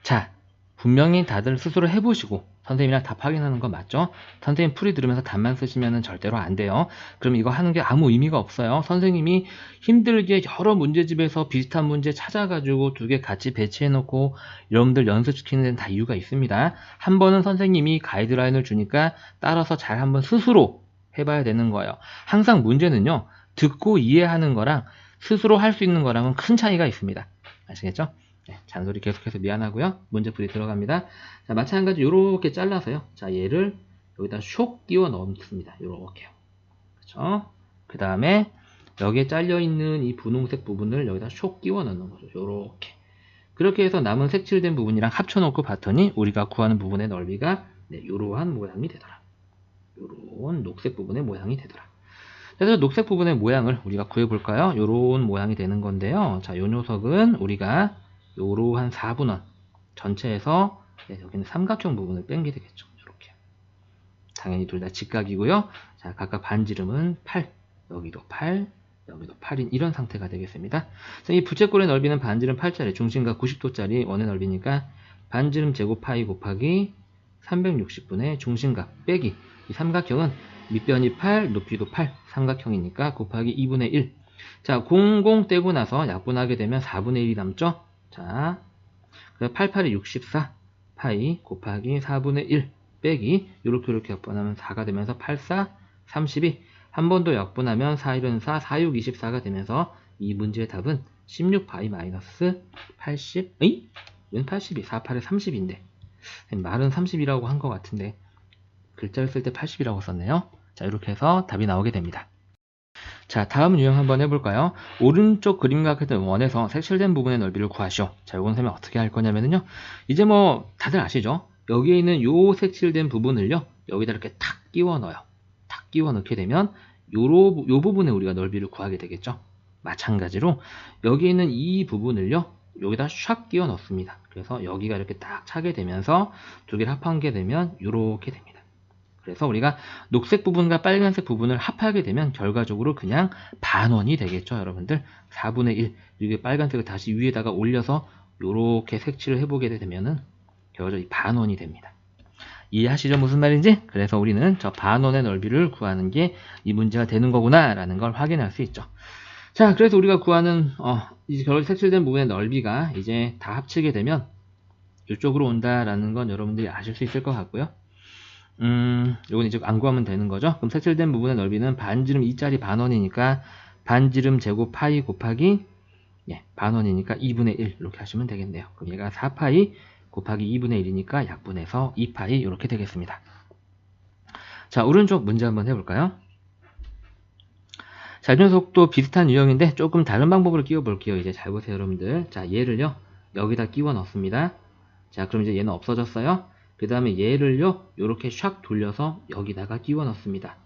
자, 분명히 다들 스스로 해보시고 선생님이랑 답 확인하는 거 맞죠? 선생님 풀이 들으면서 답만 쓰시면 절대로 안 돼요. 그럼 이거 하는 게 아무 의미가 없어요. 선생님이 힘들게 여러 문제집에서 비슷한 문제 찾아가지고 두 개 같이 배치해놓고 여러분들 연습시키는 데는 다 이유가 있습니다. 한 번은 선생님이 가이드라인을 주니까 따라서 잘 한번 스스로 해봐야 되는 거예요. 항상 문제는요, 듣고 이해하는 거랑 스스로 할 수 있는 거랑은 큰 차이가 있습니다. 아시겠죠? 네, 잔소리 계속해서 미안하고요. 문제풀이 들어갑니다. 자, 마찬가지 요렇게 잘라서요. 자, 얘를 여기다 쇽 끼워 넣습니다. 요렇게요. 그렇죠? 그 다음에 여기에 잘려 있는 이 분홍색 부분을 여기다 쇽 끼워 넣는 거죠. 요렇게. 그렇게 해서 남은 색칠된 부분이랑 합쳐놓고 봤더니 우리가 구하는 부분의 넓이가 요러한 모양이 되더라. 요런 녹색 부분의 모양이 되더라. 그래서 녹색 부분의 모양을 우리가 구해볼까요? 요런 모양이 되는 건데요. 자, 요 녀석은 우리가 요러한 4분원 전체에서 여기는 삼각형 부분을 뺀 게 되겠죠. 이렇게. 당연히 둘 다 직각이고요. 자, 각각 반지름은 8, 여기도 8, 여기도 8인 이런 상태가 되겠습니다. 자, 이 부채꼴의 넓이는 반지름 8짜리, 중심각 90도짜리 원의 넓이니까 반지름 제곱 파이 곱하기 360분의 중심각 빼기 이 삼각형은 밑변이 8, 높이도 8, 삼각형이니까 곱하기 2분의 1. 자, 00 떼고 나서 약분하게 되면 4분의 1이 남죠? 자, 88이 64, 파이 곱하기 4분의 1 빼기 이렇게 약분하면 4가 되면서 84, 32. 한 번 더 약분하면 4, 1은 4, 4, 6, 24가 되면서 이 문제의 답은 16파이 마이너스 80, 에이? 웬 82, 4, 8에 30인데 말은 30이라고 한 것 같은데 글자를 쓸 때 80이라고 썼네요. 자, 이렇게 해서 답이 나오게 됩니다. 자, 다음 유형 한번 해볼까요? 오른쪽 그림과 같은 원에서 색칠된 부분의 넓이를 구하시오. 자, 요건 선생님 어떻게 할 거냐면요. 이제 뭐 다들 아시죠? 여기에 있는 요 색칠된 부분을요. 여기다 이렇게 탁 끼워 넣어요. 탁 끼워 넣게 되면 요 부분에 우리가 넓이를 구하게 되겠죠. 마찬가지로 여기 있는 이 부분을요. 여기다 샥 끼워 넣습니다. 그래서 여기가 이렇게 딱 차게 되면서 두 개를 합하게 되면 이렇게 됩니다. 그래서 우리가 녹색 부분과 빨간색 부분을 합하게 되면 결과적으로 그냥 반원이 되겠죠, 여러분들. 4분의 1. 이게 빨간색을 다시 위에다가 올려서 이렇게 색칠을 해보게 되면은 결과적으로 반원이 됩니다. 이해하시죠? 무슨 말인지? 그래서 우리는 저 반원의 넓이를 구하는 게 이 문제가 되는 거구나 라는 걸 확인할 수 있죠. 자, 그래서 우리가 구하는 이제 결국 색칠된 부분의 넓이가 이제 다 합치게 되면 이쪽으로 온다라는 건 여러분들이 아실 수 있을 것 같고요. 요건 이제 안 구하면 되는 거죠. 그럼 색칠된 부분의 넓이는 반지름 2짜리 반원이니까 반지름 제곱 파이 곱하기 반원이니까 2분의 1 이렇게 하시면 되겠네요. 그럼 얘가 4파이 곱하기 2분의 1이니까 약분해서 2파이 이렇게 되겠습니다. 자, 오른쪽 문제 한번 해볼까요? 자, 이 녀석도 비슷한 유형인데 조금 다른 방법으로 끼워 볼게요. 이제 잘 보세요, 여러분들. 자, 얘를요 여기다 끼워 넣습니다. 자, 그럼 이제 얘는 없어졌어요. 그 다음에 얘를요 요렇게 샥 돌려서 여기다가 끼워 넣습니다.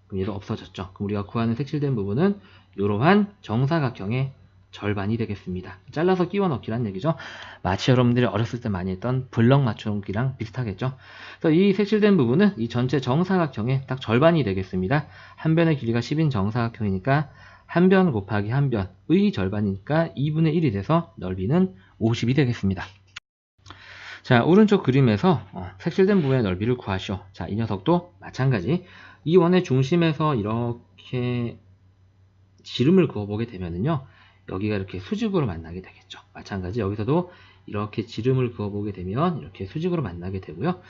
그럼 얘도 없어졌죠. 그럼 우리가 구하는 색칠된 부분은 이러한 정사각형의 절반이 되겠습니다. 잘라서 끼워 넣기란 얘기죠. 마치 여러분들이 어렸을 때 많이 했던 블럭 맞추기랑 비슷하겠죠. 그래서 이 색칠된 부분은 이 전체 정사각형의 딱 절반이 되겠습니다. 한 변의 길이가 10인 정사각형이니까 한 변 곱하기 한 변의 절반이니까 2분의 1이 돼서 넓이는 50이 되겠습니다. 자, 오른쪽 그림에서 색칠된 부분의 넓이를 구하시오. 자, 이 녀석도 마찬가지. 이 원의 중심에서 이렇게 지름을 그어보게 되면은요, 여기가 이렇게 수직으로 만나게 되겠죠. 마찬가지 여기서도 이렇게 지름을 그어보게 되면 이렇게 수직으로 만나게 되고요.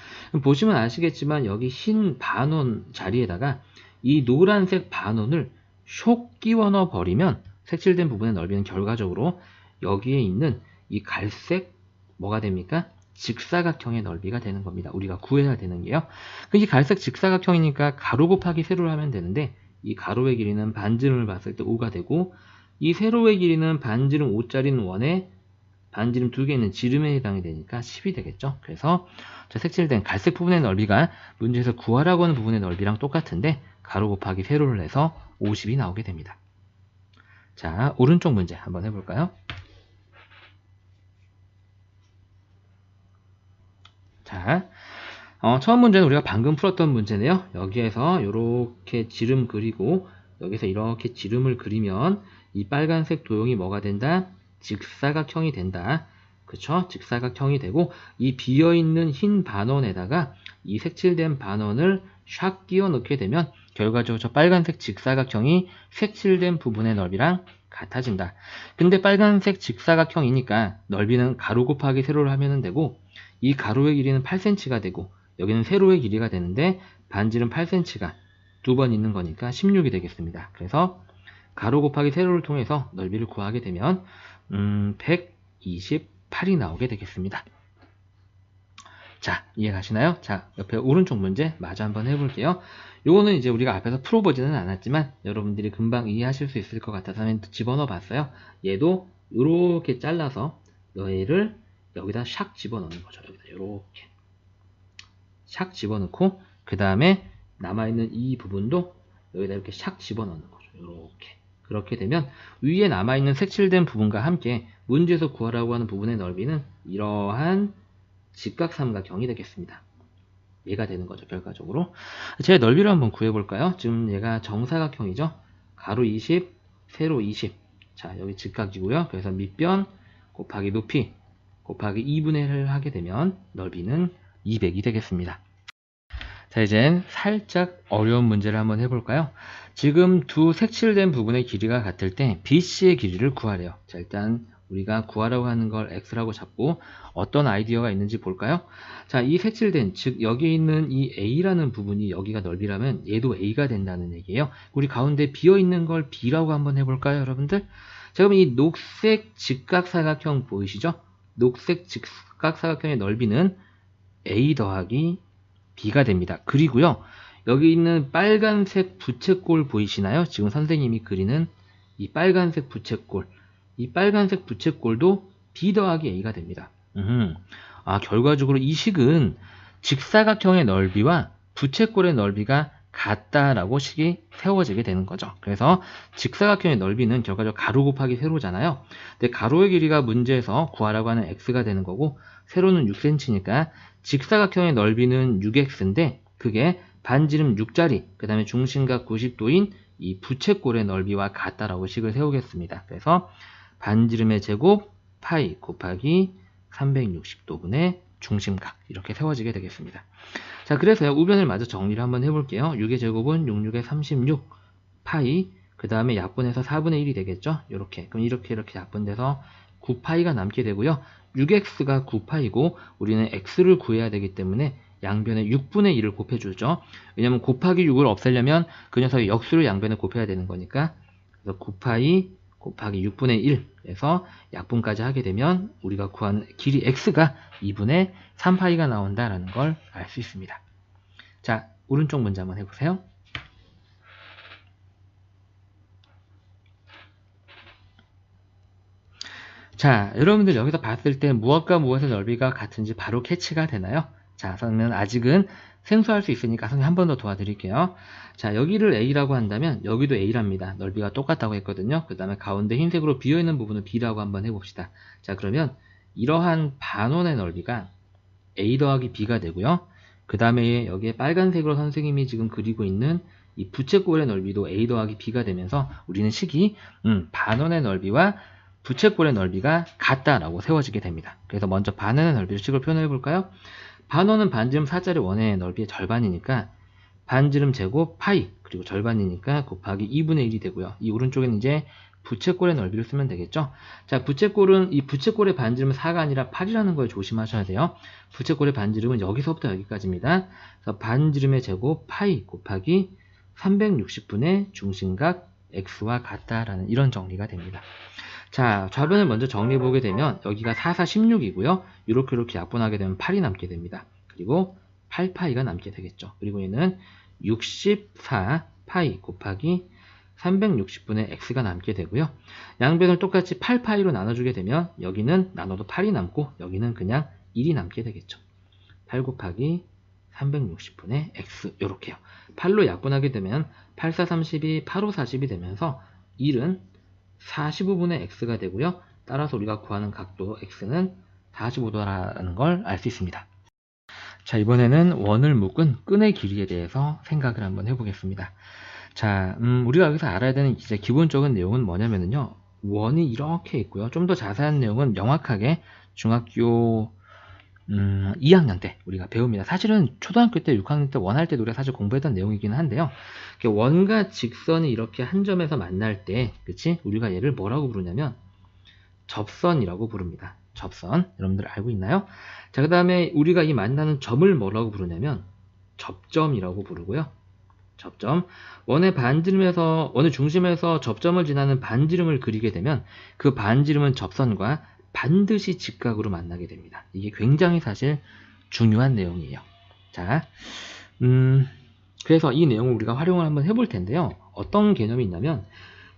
보시면 아시겠지만 여기 흰 반원 자리에다가 이 노란색 반원을 쇽 끼워 넣어 버리면 색칠된 부분의 넓이는 결과적으로 여기에 있는 이 갈색 뭐가 됩니까? 직사각형의 넓이가 되는 겁니다. 우리가 구해야 되는 게요. 이 갈색 직사각형이니까 가로 곱하기 세로를 하면 되는데, 이 가로의 길이는 반지름을 봤을 때 5가 되고, 이 세로의 길이는 반지름 5짜리는 원에 반지름 2개 있는 지름에 해당이 되니까 10이 되겠죠. 그래서 저 색칠된 갈색 부분의 넓이가 문제에서 구하라고 하는 부분의 넓이랑 똑같은데 가로 곱하기 세로를 해서 50이 나오게 됩니다. 자, 오른쪽 문제 한번 해볼까요? 자, 처음 문제는 우리가 방금 풀었던 문제네요. 여기에서 이렇게 지름 그리고 여기서 이렇게 지름을 그리면 이 빨간색 도형이 뭐가 된다? 직사각형이 된다. 그쵸? 직사각형이 되고 이 비어있는 흰 반원에다가 이 색칠된 반원을 샥 끼워 넣게 되면 결과적으로 저 빨간색 직사각형이 색칠된 부분의 넓이랑 같아진다. 근데 빨간색 직사각형이니까 넓이는 가로 곱하기 세로를 하면 되고, 이 가로의 길이는 8cm가 되고 여기는 세로의 길이가 되는데 반지름 8cm가 두 번 있는 거니까 16이 되겠습니다. 그래서 가로 곱하기 세로를 통해서 넓이를 구하게 되면 128이 나오게 되겠습니다. 자, 이해가시나요? 자, 옆에 오른쪽 문제 마저 한번 해볼게요. 요거는 이제 우리가 앞에서 풀어보지는 않았지만 여러분들이 금방 이해하실 수 있을 것 같아서 집어넣어 봤어요. 얘도 이렇게 잘라서 얘를 여기다 샥 집어넣는 거죠. 여기다 이렇게 샥 집어넣고 그 다음에 남아있는 이 부분도 여기다 이렇게 샥 집어넣는 거죠. 이렇게. 그렇게 되면 위에 남아있는 색칠된 부분과 함께 문제에서 구하라고 하는 부분의 넓이는 이러한 직각삼각형이 되겠습니다. 얘가 되는 거죠. 결과적으로. 제 넓이를 한번 구해볼까요? 지금 얘가 정사각형이죠. 가로 20, 세로 20. 자, 여기 직각이고요. 그래서 밑변 곱하기 높이 곱하기 2분의 1을 하게 되면 넓이는 200이 되겠습니다. 자, 이젠 살짝 어려운 문제를 한번 해볼까요? 지금 두 색칠된 부분의 길이가 같을 때 BC의 길이를 구하래요. 자, 일단 우리가 구하라고 하는 걸 X라고 잡고 어떤 아이디어가 있는지 볼까요? 자, 이 색칠된, 즉 여기 있는 이 A라는 부분이 여기가 넓이라면 얘도 A가 된다는 얘기예요. 우리 가운데 비어있는 걸 B라고 한번 해볼까요, 여러분들? 자, 그럼 이 녹색 직각사각형 보이시죠? 녹색 직각사각형의 넓이는 A 더하기 B가 됩니다. 그리고요, 여기 있는 빨간색 부채꼴 보이시나요? 지금 선생님이 그리는 이 빨간색 부채꼴, 이 빨간색 부채꼴도 B 더하기 A가 됩니다. 결과적으로 이 식은 직사각형의 넓이와 부채꼴의 넓이가 같다라고 식이 세워지게 되는 거죠. 그래서 직사각형의 넓이는 결과적으로 가로 곱하기 세로잖아요. 근데 가로의 길이가 문제에서 구하라고 하는 x가 되는 거고 세로는 6cm니까 직사각형의 넓이는 6x인데 그게 반지름 6짜리 그 다음에 중심각 90도인 이 부채꼴의 넓이와 같다라고 식을 세우겠습니다. 그래서 반지름의 제곱 파이 곱하기 360도분의 중심각 이렇게 세워지게 되겠습니다. 자, 그래서요, 우변을 마저 정리를 한번 해볼게요. 6의 제곱은 6, 6의 36 파이 그 다음에 약분해서 4분의 1이 되겠죠. 이렇게 그럼 이렇게 약분돼서 9파이가 남게 되고요. 6x가 9파이고 우리는 x를 구해야 되기 때문에 양변에 6분의 1을 곱해주죠. 왜냐면 곱하기 6을 없애려면 그 녀석의 역수를 양변에 곱해야 되는 거니까. 그래서 9파이 곱하기 6분의 1 에서 약분까지 하게 되면 우리가 구하는 길이 x가 2분의 3파이가 나온다라는 걸 알 수 있습니다. 자, 오른쪽 문제 한번 해보세요. 자, 여러분들 여기서 봤을 때 무엇과 무엇의 넓이가 같은지 바로 캐치가 되나요? 자, 그러면 아직은 생소할 수 있으니까 선생님 한 번 더 도와드릴게요. 자, 여기를 A라고 한다면 여기도 A랍니다. 넓이가 똑같다고 했거든요. 그 다음에 가운데 흰색으로 비어있는 부분을 B라고 한번 해봅시다. 자, 그러면 이러한 반원의 넓이가 A 더하기 B가 되고요. 그 다음에 여기에 빨간색으로 선생님이 지금 그리고 있는 이 부채꼴의 넓이도 A 더하기 B가 되면서 우리는 식이 반원의 넓이와 부채꼴의 넓이가 같다라고 세워지게 됩니다. 그래서 먼저 반원의 넓이를 식으로 표현해 볼까요? 반원은 반지름 4짜리 원의 넓이의 절반이니까 반지름 제곱 파이 그리고 절반이니까 곱하기 2분의 1이 되고요. 이 오른쪽에는 이제 부채꼴의 넓이를 쓰면 되겠죠. 자, 부채꼴은 이 부채꼴의 반지름은 4가 아니라 8이라는 걸 조심하셔야 돼요. 부채꼴의 반지름은 여기서부터 여기까지입니다. 그래서 반지름의 제곱 파이 곱하기 360분의 중심각 x와 같다라는 이런 정리가 됩니다. 자, 좌변을 먼저 정리해 보게 되면 여기가 4, 4, 16이고요. 이렇게 약분하게 되면 8이 남게 됩니다. 그리고 8파이가 남게 되겠죠. 그리고 얘는 64파이 곱하기 360분의 x가 남게 되고요. 양변을 똑같이 8파이로 나눠주게 되면 여기는 나눠도 8이 남고 여기는 그냥 1이 남게 되겠죠. 8 곱하기 360분의 x 이렇게요. 8로 약분하게 되면 8, 4, 32, 8, 5, 40이 되면서 1은 45분의 x가 되고요. 따라서 우리가 구하는 각도 x는 45도라는 걸 알 수 있습니다. 자, 이번에는 원을 묶은 끈의 길이에 대해서 생각을 한번 해보겠습니다. 자, 우리가 여기서 알아야 되는 이제 기본적인 내용은 뭐냐면요. 원이 이렇게 있고요. 좀 더 자세한 내용은 명확하게 중학교 2학년 때 우리가 배웁니다. 사실은 초등학교 때, 6학년 때 원 할 때도 우리가 사실 공부했던 내용이기는 한데요. 원과 직선이 이렇게 한 점에서 만날 때, 그치? 우리가 얘를 뭐라고 부르냐면 접선이라고 부릅니다. 접선. 여러분들 알고 있나요? 자, 그 다음에 우리가 이 만나는 점을 뭐라고 부르냐면 접점이라고 부르고요. 접점. 원의 중심에서 접점을 지나는 반지름을 그리게 되면 그 반지름은 접선과 반드시 직각으로 만나게 됩니다. 이게 굉장히 사실 중요한 내용이에요. 자, 그래서 이 내용을 우리가 활용을 한번 해볼 텐데요. 어떤 개념이 있냐면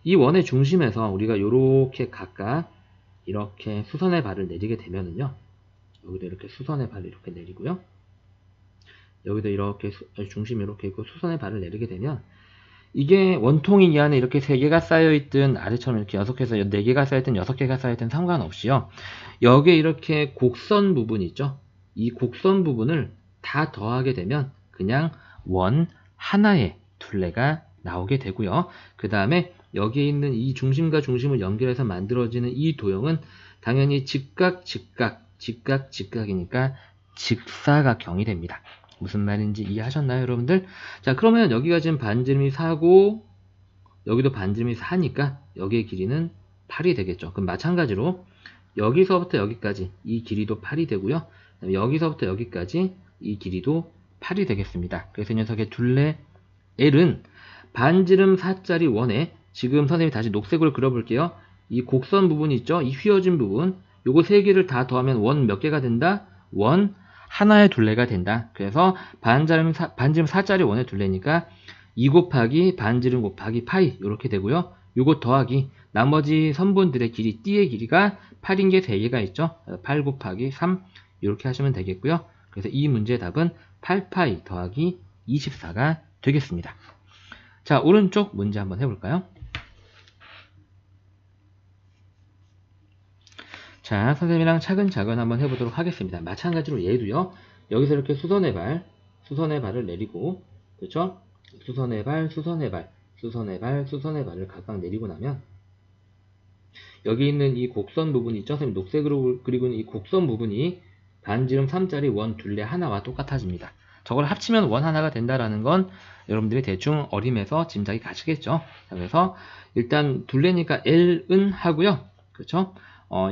이 원의 중심에서 우리가 이렇게 각각 이렇게 수선의 발을 내리게 되면은요. 여기도 이렇게 수선의 발을 이렇게 내리고요. 여기도 이렇게 중심이 이렇게 있고 수선의 발을 내리게 되면 이게 원통이 이 안에 이렇게 3개가 쌓여있든 아래처럼 이렇게 6개에서 4개가 쌓여있든 6개가 쌓여있든 상관없이요. 여기에 이렇게 곡선 부분이 있죠. 이 곡선 부분을 다 더하게 되면 그냥 원 하나의 둘레가 나오게 되고요. 그 다음에 여기에 있는 이 중심과 중심을 연결해서 만들어지는 이 도형은 당연히 직각이니까 직사각형이 됩니다. 무슨 말인지 이해하셨나요, 여러분들? 자, 그러면 여기가 지금 반지름이 4고 여기도 반지름이 4니까 여기의 길이는 8이 되겠죠. 그럼 마찬가지로 여기서부터 여기까지 이 길이도 8이 되고요. 여기서부터 여기까지 이 길이도 8이 되겠습니다. 그래서 이 녀석의 둘레 L은 반지름 4짜리 원에 지금 선생님이 다시 녹색으로 그려볼게요. 이 곡선 부분이 있죠. 이 휘어진 부분. 요거 3개를 다 더하면 원 몇 개가 된다? 원 하나의 둘레가 된다. 그래서 반지름 4짜리 원의 둘레니까 2 곱하기 반지름 곱하기 파이 이렇게 되고요. 요거 더하기 나머지 선분들의 길이 띠의 길이가 8인 게 3개가 있죠. 8 곱하기 3 이렇게 하시면 되겠고요. 그래서 이 문제의 답은 8파이 더하기 24가 되겠습니다. 자, 오른쪽 문제 한번 해볼까요? 자, 선생님이랑 차근차근 한번 해보도록 하겠습니다. 마찬가지로 얘도요. 여기서 이렇게 수선의 발을 내리고, 그렇죠? 수선의 발을 각각 내리고 나면 여기 있는 이 곡선 부분이 있죠? 선생님 녹색으로 그리고 있는 이 곡선 부분이 반지름 3짜리 원 둘레 하나와 똑같아집니다. 저걸 합치면 원 하나가 된다라는 건 여러분들이 대충 어림에서 짐작이 가시겠죠? 자, 그래서 일단 둘레니까 L은 하고요. 그렇죠?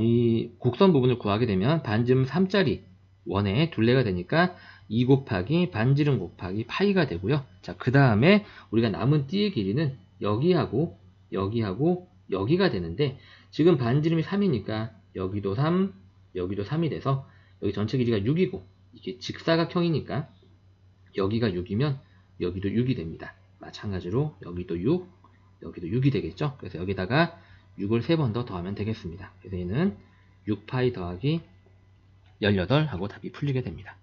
이 곡선 부분을 구하게 되면 반지름 3짜리 원의 둘레가 되니까 2 곱하기 반지름 곱하기 파이가 되고요. 자, 그 다음에 우리가 남은 띠의 길이는 여기하고 여기가 되는데 지금 반지름이 3이니까 여기도 3, 여기도 3이 돼서 여기 전체 길이가 6이고 이게 직사각형이니까 여기가 6이면 여기도 6이 됩니다. 마찬가지로 여기도 6, 여기도 6이 되겠죠. 그래서 여기다가 6을 3번 더 더하면 되겠습니다. 그래서 얘는 6파이 더하기 18 하고 답이 풀리게 됩니다.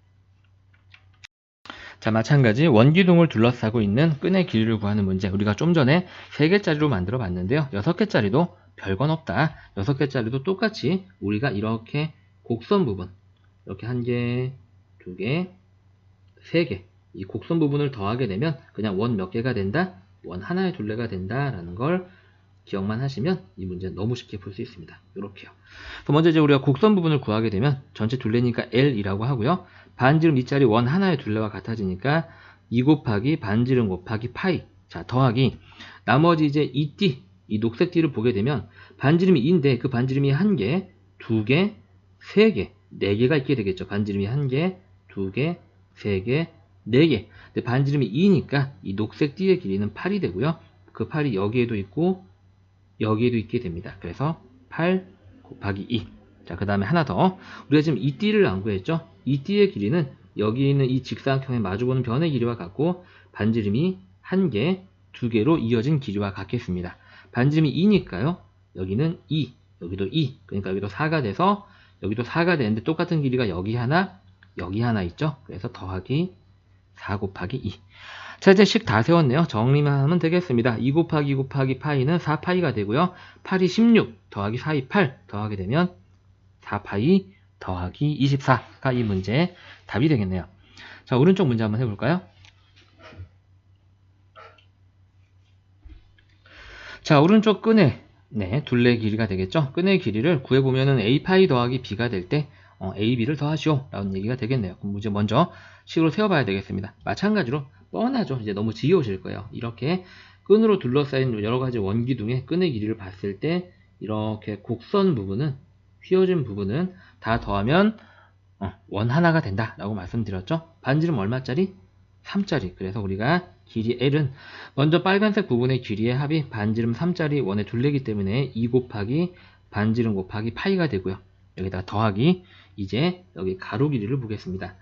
자, 마찬가지 원기둥을 둘러싸고 있는 끈의 길이를 구하는 문제. 우리가 좀 전에 3개짜리로 만들어 봤는데요. 6개짜리도 별건 없다. 6개짜리도 똑같이 우리가 이렇게 곡선 부분 이렇게 1개, 2개, 3개 이 곡선 부분을 더하게 되면 그냥 원 몇 개가 된다? 원 하나의 둘레가 된다라는 걸 기억만 하시면 이 문제는 너무 쉽게 풀 수 있습니다. 이렇게요. 먼저 이제 우리가 곡선 부분을 구하게 되면 전체 둘레니까 L이라고 하고요. 반지름 2짜리 원 하나의 둘레와 같아지니까 2 곱하기 반지름 곱하기 파이 자, 더하기 나머지 이제 이 띠, 이 녹색 띠를 보게 되면 반지름이 2인데 그 반지름이 1개, 2개, 3개, 4개가 있게 되겠죠. 반지름이 1개, 2개, 3개, 4개. 근데 반지름이 2니까 이 녹색 띠의 길이는 8이 되고요. 그 8이 여기에도 있고 여기에도 있게 됩니다. 그래서 8 곱하기 2. 자, 그 다음에 하나 더. 우리가 지금 이 띠를 안 구했죠. 이 띠의 길이는 여기 있는 이 직사각형에 마주보는 변의 길이와 같고 반지름이 1개, 2개로 이어진 길이와 같겠습니다. 반지름이 2니까요. 여기는 2, 여기도 2. 그러니까 여기도 4가 돼서 여기도 4가 되는데 똑같은 길이가 여기 하나 있죠. 그래서 더하기 4 곱하기 2. 자, 이제 식 다 세웠네요. 정리만 하면 되겠습니다. 2 곱하기 2 곱하기 파이는 4파이가 되고요. 8이 16 더하기 4이 8 더하게 되면 4파이 더하기 24가 이 문제의 답이 되겠네요. 자, 오른쪽 문제 한번 해볼까요? 자, 오른쪽 끈의 둘레 길이가 되겠죠. 끈의 길이를 구해보면은 a파이 더하기 b가 될 때 ab를 더하시오 라는 얘기가 되겠네요. 그럼 문제 먼저 식으로 세워봐야 되겠습니다. 마찬가지로 뻔하죠. 이제 너무 지겨우실 거예요. 이렇게 끈으로 둘러싸인 여러가지 원기둥의 끈의 길이를 봤을 때 이렇게 곡선 부분은, 휘어진 부분은 다 더하면 원 하나가 된다 라고 말씀드렸죠. 반지름 얼마짜리? 3짜리. 그래서 우리가 길이 L은 먼저 빨간색 부분의 길이의 합이 반지름 3짜리 원의 둘레이기 때문에 2 곱하기 반지름 곱하기 파이가 되고요. 여기다가 더하기 이제 여기 가로 길이를 보겠습니다.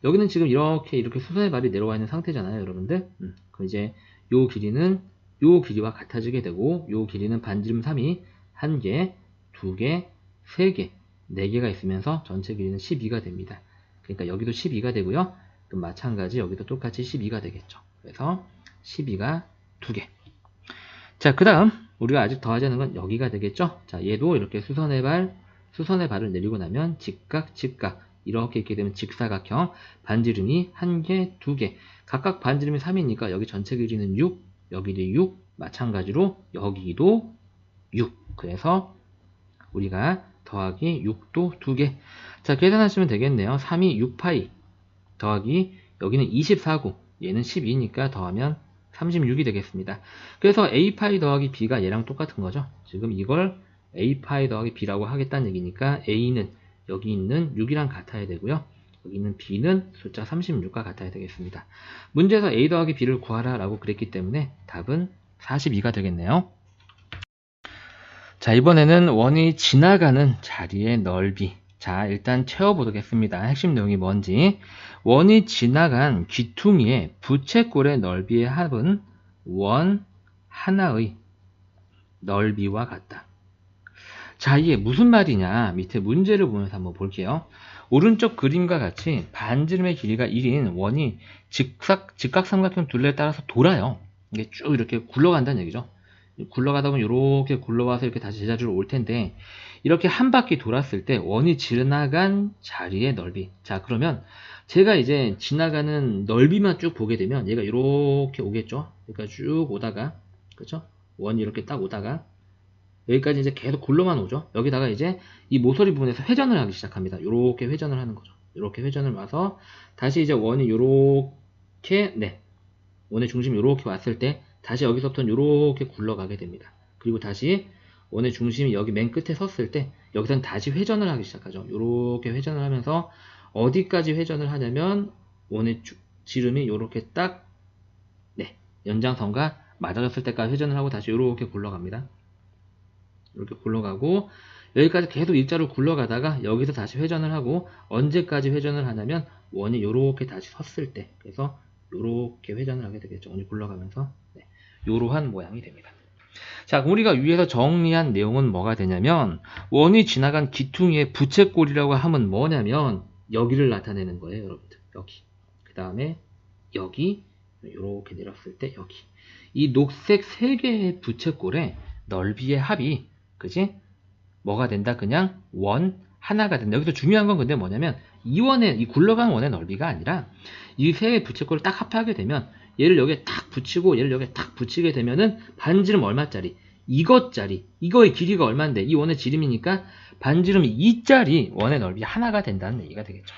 여기는 지금 이렇게 수선의 발이 내려와 있는 상태잖아요, 여러분들. 그럼 이제 요 길이는 요 길이와 같아지게 되고 요 길이는 반지름 3이 1개, 2개, 3개, 4개가 있으면서 전체 길이는 12가 됩니다. 그러니까 여기도 12가 되고요. 그럼 마찬가지 여기도 똑같이 12가 되겠죠. 그래서 12가 2개. 자, 그 다음 우리가 아직 더하자는 건 여기가 되겠죠. 자, 얘도 이렇게 수선의 발을 내리고 나면 직각 이렇게 있게 되면 직사각형 반지름이 1개, 2개 각각 반지름이 3이니까 여기 전체 길이는 6, 여기도 6, 마찬가지로 여기도 6. 그래서 우리가 더하기 6도 2개. 자, 계산하시면 되겠네요. 3이 6파이 더하기 여기는 24고 얘는 12니까 더하면 36이 되겠습니다. 그래서 a파이 더하기 b가 얘랑 똑같은 거죠. 지금 이걸 a파이 더하기 b라고 하겠다는 얘기니까 a는 여기 있는 6이랑 같아야 되고요. 여기 있는 b는 숫자 36과 같아야 되겠습니다. 문제에서 a 더하기 b를 구하라 라고 그랬기 때문에 답은 42가 되겠네요. 자, 이번에는 원이 지나가는 자리의 넓이. 자, 일단 채워보겠습니다. 핵심 내용이 뭔지. 원이 지나간 귀퉁이의 부채꼴의 넓이의 합은 원 하나의 넓이와 같다. 자, 이게 무슨 말이냐? 밑에 문제를 보면서 한번 볼게요. 오른쪽 그림과 같이 반지름의 길이가 1인 원이 직각삼각형 둘레에 따라서 돌아요. 이게 쭉 이렇게 굴러간다는 얘기죠. 굴러가다 보면 이렇게 굴러와서 이렇게 다시 제자리로 올 텐데 이렇게 한 바퀴 돌았을 때 원이 지나간 자리의 넓이. 자, 그러면 제가 이제 지나가는 넓이만 쭉 보게 되면 얘가 이렇게 오겠죠. 그러니까 쭉 오다가, 그렇죠? 원이 이렇게 딱 오다가 여기까지 이제 계속 굴러만 오죠. 여기다가 이제 이 모서리 부분에서 회전을 하기 시작합니다. 이렇게 회전을 하는 거죠. 이렇게 회전을 와서 다시 이제 원이 이렇게 원의 중심이 이렇게 왔을 때 다시 여기서부터는 이렇게 굴러가게 됩니다. 그리고 다시 원의 중심이 여기 맨 끝에 섰을 때 여기서는 다시 회전을 하기 시작하죠. 이렇게 회전을 하면서 어디까지 회전을 하냐면 원의 지름이 이렇게 딱 연장선과 맞아졌을 때까지 회전을 하고 다시 이렇게 굴러갑니다. 이렇게 굴러가고 여기까지 계속 일자로 굴러가다가 여기서 다시 회전을 하고 언제까지 회전을 하냐면 원이 이렇게 다시 섰을 때, 그래서 이렇게 회전을 하게 되겠죠. 원이 굴러가면서 이러한 모양이 됩니다. 자, 우리가 위에서 정리한 내용은 뭐가 되냐면 원이 지나간 귀퉁이의 부채꼴이라고 하면 뭐냐면 여기를 나타내는 거예요, 여러분들. 여기. 그 다음에 여기 이렇게 내렸을 때 여기. 이 녹색 3개의 부채꼴의 넓이의 합이, 그지? 뭐가 된다? 그냥 원 하나가 된다. 여기서 중요한 건 근데 뭐냐면 이 굴러간 원의 넓이가 아니라 이 세 개의 부채꼴을 딱 합하게 되면 얘를 여기에 딱 붙이고 얘를 여기에 딱 붙이게 되면은 반지름 얼마짜리? 이것짜리. 이거의 길이가 얼마인데 이 원의 지름이니까 반지름 2짜리 원의 넓이 하나가 된다는 얘기가 되겠죠.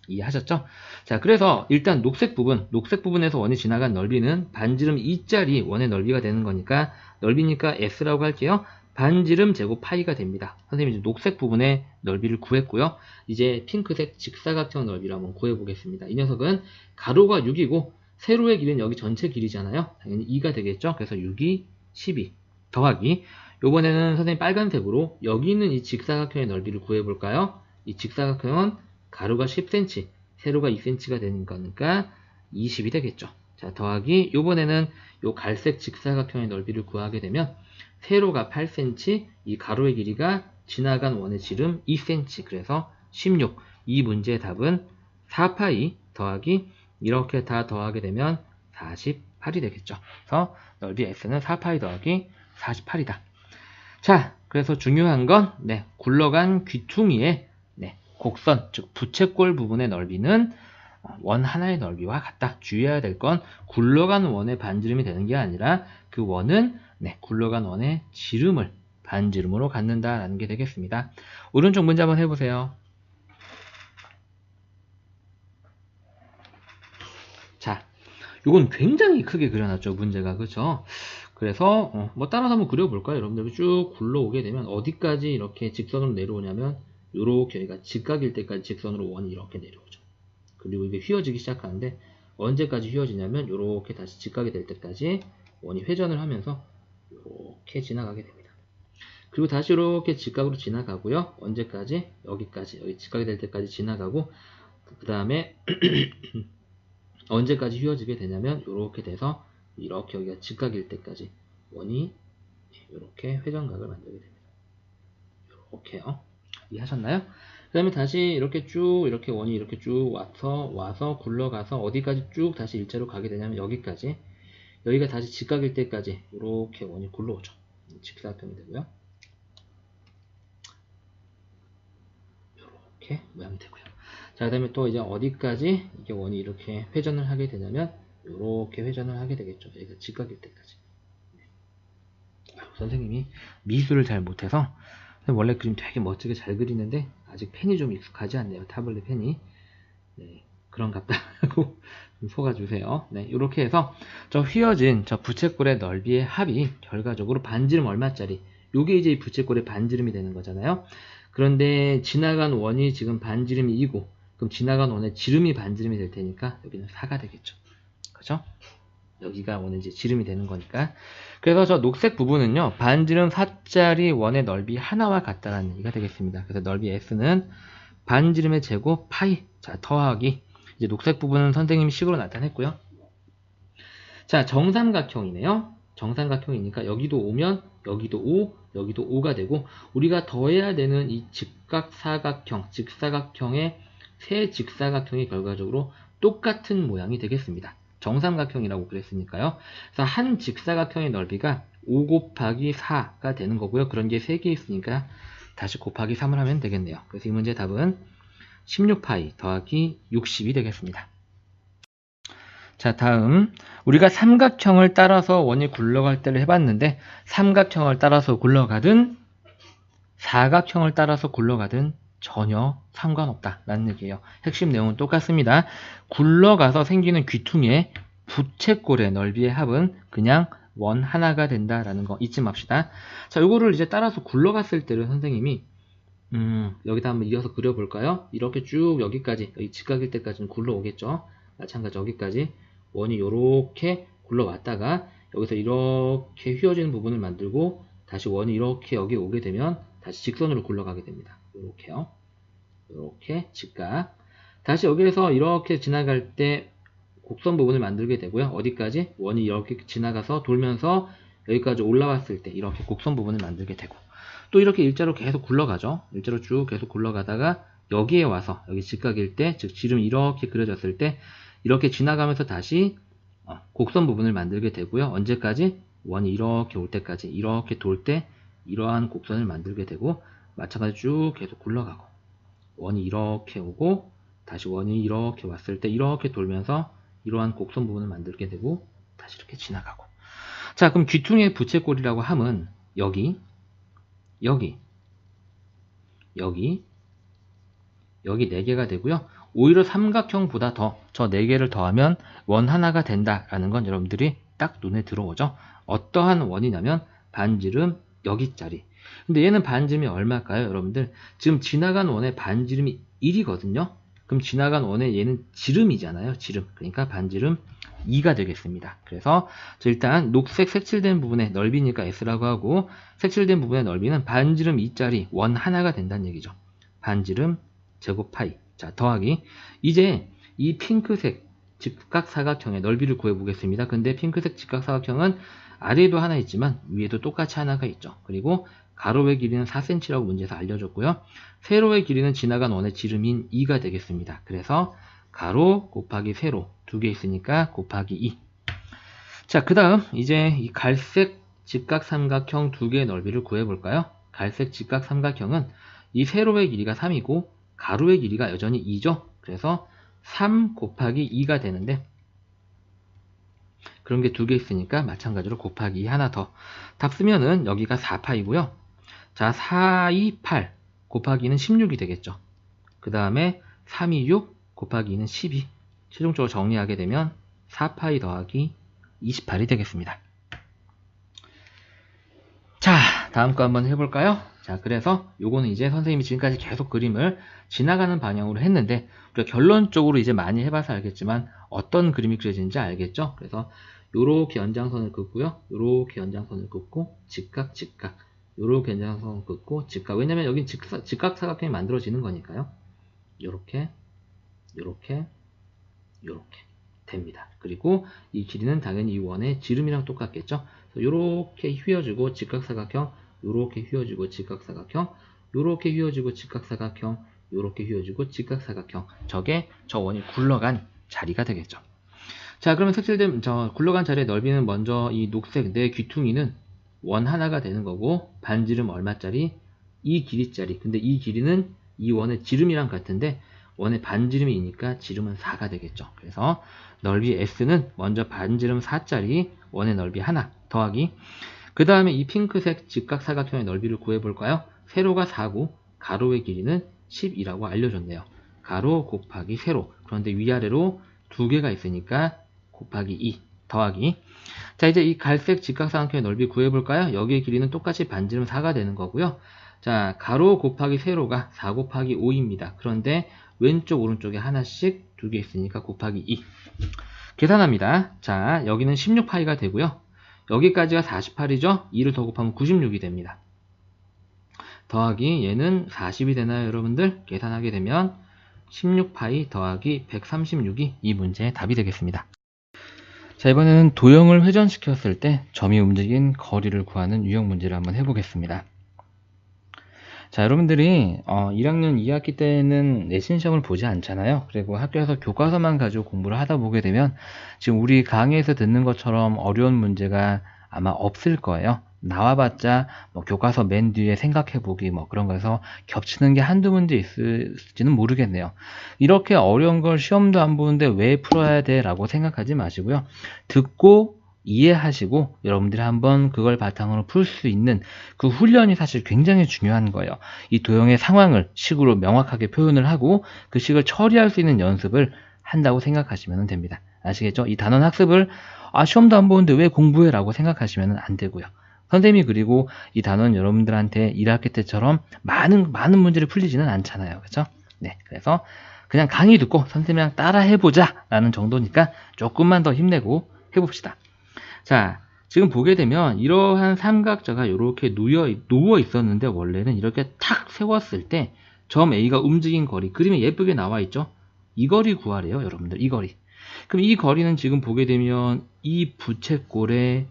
이해하셨죠? 자, 그래서 일단 녹색 부분에서 원이 지나간 넓이는 반지름 2짜리 원의 넓이가 되는 거니까 넓이니까 S라고 할게요. 반지름 제곱 파이가 됩니다. 선생님이 이제 녹색 부분의 넓이를 구했고요. 이제 핑크색 직사각형 넓이를 한번 구해보겠습니다. 이 녀석은 가로가 6이고 세로의 길이는 여기 전체 길이잖아요. 당연히 2가 되겠죠. 그래서 6이 12 더하기 요번에는 선생님 빨간색으로 여기 있는 이 직사각형의 넓이를 구해볼까요? 이 직사각형은 가로가 10cm, 세로가 2cm가 되는 거니까 20이 되겠죠. 자, 더하기 요번에는 요 갈색 직사각형의 넓이를 구하게 되면 세로가 8cm, 이 가로의 길이가 지나간 원의 지름 2cm, 그래서 16. 이 문제의 답은 4파이 더하기 이렇게 다 더하게 되면 48이 되겠죠. 그래서 넓이 S는 4파이 더하기 48이다. 자, 그래서 중요한 건 굴러간 귀퉁이의 곡선, 즉 부채꼴 부분의 넓이는 원 하나의 넓이와 같다. 주의해야 될 건 굴러간 원의 반지름이 되는 게 아니라 그 원은 굴러간 원의 지름을 반지름으로 갖는다라는 게 되겠습니다. 오른쪽 문제 한번 해보세요. 자, 이건 굉장히 크게 그려놨죠, 문제가. 그렇죠? 그래서 뭐 따라서 한번 그려볼까요? 여러분들 쭉 굴러오게 되면 어디까지 이렇게 직선으로 내려오냐면 요렇게 여기가 직각일 때까지 직선으로 원이 이렇게 내려오죠. 그리고 이게 휘어지기 시작하는데 언제까지 휘어지냐면 요렇게 다시 직각이 될 때까지 원이 회전을 하면서 요렇게 지나가게 됩니다. 그리고 다시 이렇게 직각으로 지나가고요. 언제까지? 여기까지, 여기 직각이 될 때까지 지나가고 그 다음에 언제까지 휘어지게 되냐면 이렇게 돼서 이렇게 여기가 직각일 때까지 원이 이렇게 회전각을 만들게 됩니다. 이렇게요. 이해하셨나요? 그 다음에 다시 이렇게 쭉 이렇게 원이 이렇게 쭉 와서 굴러가서 어디까지 쭉 다시 일자로 가게 되냐면 여기까지, 여기가 다시 직각일 때까지 이렇게 원이 굴러오죠. 직사각형이 되고요. 이렇게 모양이 되고요. 자, 그 다음에 또 이제 어디까지 이게 원이 이렇게 회전을 하게 되냐면 이렇게 회전을 하게 되겠죠. 여기가 직각일 때까지. 선생님이 미술을 잘 못해서 원래 그림 되게 멋지게 잘 그리는데 아직 펜이 좀 익숙하지 않네요. 타블렛 펜이. 그런갑다 하고 속아주세요. 이렇게 해서 저 휘어진 저 부채꼴의 넓이의 합이 결과적으로 반지름 얼마짜리, 요게 이제 이 부채꼴의 반지름이 되는 거잖아요. 그런데 지나간 원이 지금 반지름이 2고 그럼 지나간 원의 지름이 반지름이 될 테니까 여기는 4가 되겠죠. 그죠? 여기가 원의 이제 지름이 되는 거니까. 그래서 저 녹색 부분은요, 반지름 4짜리 원의 넓이 하나와 같다라는 얘기가 되겠습니다. 그래서 넓이 S는 반지름의 제곱 파이, 자, 더하기, 이제 녹색 부분은 선생님이 식으로 나타냈고요. 자, 정삼각형이네요. 정삼각형이니까 여기도 5면 여기도 5, 여기도 5가 되고 우리가 더해야 되는 이 직각사각형, 직사각형의 세 직사각형이 결과적으로 똑같은 모양이 되겠습니다. 정삼각형이라고 그랬으니까요. 그래서 한 직사각형의 넓이가 5 곱하기 4가 되는 거고요. 그런 게 3개 있으니까 다시 곱하기 3을 하면 되겠네요. 그래서 이 문제의 답은 16파이 더하기 60이 되겠습니다. 자, 다음 우리가 삼각형을 따라서 원이 굴러갈 때를 해봤는데 삼각형을 따라서 굴러가든 사각형을 따라서 굴러가든 전혀 상관없다 라는 얘기예요. 핵심 내용은 똑같습니다. 굴러가서 생기는 귀퉁이의 부채꼴의 넓이의 합은 그냥 원 하나가 된다라는 거 잊지 맙시다. 자, 요거를 이제 따라서 굴러갔을 때를 선생님이 여기다 한번 이어서 그려볼까요? 이렇게 쭉 여기까지, 여기 직각일 때까지는 굴러오겠죠. 마찬가지 여기까지 원이 요렇게 굴러왔다가 여기서 이렇게 휘어지는 부분을 만들고 다시 원이 이렇게 여기 오게 되면 다시 직선으로 굴러가게 됩니다. 요렇게요. 요렇게 직각. 다시 여기에서 이렇게 지나갈 때 곡선 부분을 만들게 되고요. 어디까지? 원이 이렇게 지나가서 돌면서 여기까지 올라왔을 때 이렇게 곡선 부분을 만들게 되고 또 이렇게 일자로 계속 굴러가죠. 일자로 쭉 계속 굴러가다가 여기에 와서 여기 직각일 때, 즉 지름이 이렇게 그려졌을 때 이렇게 지나가면서 다시 곡선 부분을 만들게 되고요. 언제까지? 원이 이렇게 올 때까지, 이렇게 돌 때 이러한 곡선을 만들게 되고 마찬가지로 쭉 계속 굴러가고 원이 이렇게 오고 다시 원이 이렇게 왔을 때 이렇게 돌면서 이러한 곡선 부분을 만들게 되고 다시 이렇게 지나가고. 자, 그럼 귀퉁이의 부채꼴이라고 함은 여기 여기 4개가 되고요. 오히려 삼각형보다 더 저 4개를 더하면 원 하나가 된다라는 건 여러분들이 딱 눈에 들어오죠. 어떠한 원이냐면 반지름 여기짜리. 근데 얘는 반지름이 얼마일까요? 여러분들 지금 지나간 원의 반지름이 1이거든요. 그럼 지나간 원의 얘는 지름이잖아요. 지름. 그러니까 반지름 2가 되겠습니다. 그래서 일단 녹색 색칠된 부분의 넓이니까 S라고 하고 색칠된 부분의 넓이는 반지름 2짜리 원 하나가 된다는 얘기죠. 반지름 제곱 파이. 자, 더하기. 이제 이 핑크색 직각사각형의 넓이를 구해보겠습니다. 근데 핑크색 직각사각형은 아래에도 하나 있지만 위에도 똑같이 하나가 있죠. 그리고 가로의 길이는 4cm라고 문제에서 알려줬고요. 세로의 길이는 지나간 원의 지름인 2가 되겠습니다. 그래서 가로 곱하기 세로 2개 있으니까 곱하기 2. 자, 그 다음 이제 이 갈색 직각삼각형 2개의 넓이를 구해볼까요? 갈색 직각삼각형은 이 세로의 길이가 3이고 가로의 길이가 여전히 2죠. 그래서 3 곱하기 2가 되는데 그런 게 2개 있으니까 마찬가지로 곱하기 2 하나 더. 답 쓰면은 여기가 4파이고요. 자, 4, 2, 8 곱하기 2는 16이 되겠죠. 그 다음에 3, 2, 6 곱하기 2는 12. 최종적으로 정리하게 되면 4파이 더하기 28이 되겠습니다. 자, 다음 거 한번 해볼까요? 자, 그래서 요거는 이제 선생님이 지금까지 계속 그림을 지나가는 방향으로 했는데 우리가 결론적으로 이제 많이 해봐서 알겠지만 어떤 그림이 그려지는지 알겠죠? 그래서 요렇게 연장선을 긋고요. 요렇게 연장선을 긋고 직각 직각 요렇게 연장선을 긋고 직각. 왜냐면 여긴 직각사각형이 만들어지는 거니까요. 요렇게 요렇게 요렇게 됩니다. 그리고 이 길이는 당연히 이 원의 지름이랑 똑같겠죠. 요렇게 휘어지고 직각사각형, 요렇게 휘어지고 직각사각형, 요렇게 휘어지고 직각사각형, 요렇게 휘어지고 직각사각형. 저게 저 원이 굴러간 자리가 되겠죠. 자, 그러면 색칠된 저 굴러간 자리의 넓이는 먼저 이 녹색 내 귀퉁이는 원 하나가 되는 거고 반지름 얼마짜리? 이 길이짜리. 근데 이 길이는 이 원의 지름이랑 같은데 원의 반지름이니까 지름은 4가 되겠죠. 그래서 넓이 S는 먼저 반지름 4짜리 원의 넓이 하나 더하기 그 다음에 이 핑크색 직각사각형의 넓이를 구해볼까요? 세로가 4고 가로의 길이는 10이라고 알려줬네요. 가로 곱하기 세로. 그런데 위아래로 2개가 있으니까 곱하기 2 더하기. 자, 이제 이 갈색 직각사각형의 넓이 구해볼까요? 여기의 길이는 똑같이 반지름 4가 되는 거고요. 자, 가로 곱하기 세로가 4 곱하기 5입니다. 그런데 왼쪽 오른쪽에 하나씩 2개 있으니까 곱하기 2 계산합니다. 자, 여기는 16파이가 되고요. 여기까지가 48이죠. 2를 더 곱하면 96이 됩니다. 더하기 얘는 40이 되나요, 여러분들? 계산하게 되면 16파이 더하기 136이 이 문제의 답이 되겠습니다. 자, 이번에는 도형을 회전시켰을 때 점이 움직인 거리를 구하는 유형 문제를 한번 해보겠습니다. 자, 여러분들이 1학년 2학기 때는 내신 시험을 보지 않잖아요. 그리고 학교에서 교과서만 가지고 공부를 하다 보게 되면 지금 우리 강의에서 듣는 것처럼 어려운 문제가 아마 없을 거예요. 나와봤자 뭐 교과서 맨 뒤에 생각해보기 뭐 그런 거에서 겹치는 게 한두 문제 있을지는 모르겠네요. 이렇게 어려운 걸 시험도 안 보는데 왜 풀어야 돼? 라고 생각하지 마시고요. 듣고 이해하시고 여러분들이 한번 그걸 바탕으로 풀 수 있는 그 훈련이 사실 굉장히 중요한 거예요. 이 도형의 상황을 식으로 명확하게 표현을 하고 그 식을 처리할 수 있는 연습을 한다고 생각하시면 됩니다. 아시겠죠? 이 단원 학습을 시험도 안 보는데 왜 공부해? 라고 생각하시면 안 되고요. 선생님이 그리고 이 단원 여러분들한테 1학기 때처럼 많은 문제를 풀리지는 않잖아요. 그렇죠? 네, 그래서 그냥 강의 듣고 선생님이랑 따라 해보자 라는 정도니까 조금만 더 힘내고 해봅시다. 자, 지금 보게 되면 이러한 삼각자가 이렇게 누워 있었는데 원래는 이렇게 탁 세웠을 때 점 A가 움직인 거리 그림에 예쁘게 나와 있죠? 이 거리 구하래요, 여러분들. 이 거리. 그럼 이 거리는 지금 보게 되면 이 부채꼴의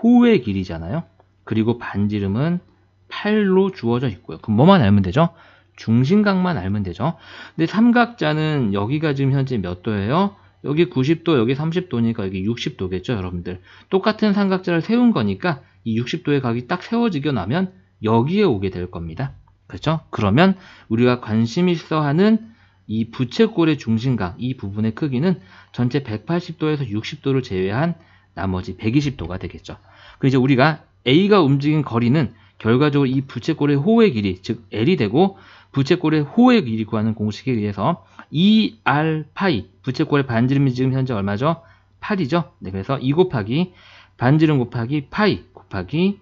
호의 길이잖아요. 그리고 반지름은 8로 주어져 있고요. 그럼 뭐만 알면 되죠? 중심각만 알면 되죠. 근데 삼각자는 여기가 지금 현재 몇 도예요? 여기 90도, 여기 30도니까 여기 60도겠죠, 여러분들. 똑같은 삼각자를 세운 거니까 이 60도의 각이 딱 세워지게 나면 여기에 오게 될 겁니다. 그렇죠? 그러면 우리가 관심 있어 하는 이 부채꼴의 중심각, 이 부분의 크기는 전체 180도에서 60도를 제외한 나머지 120도가 되겠죠. 그리고 이제 우리가 A가 움직인 거리는 결과적으로 이 부채꼴의 호의 길이, 즉 L이 되고 부채꼴의 호의 길이 구하는 공식에 의해서 2R 파이, 부채꼴의 반지름이 지금 현재 얼마죠? 8이죠? 네, 그래서 2 곱하기 반지름 곱하기 파이 곱하기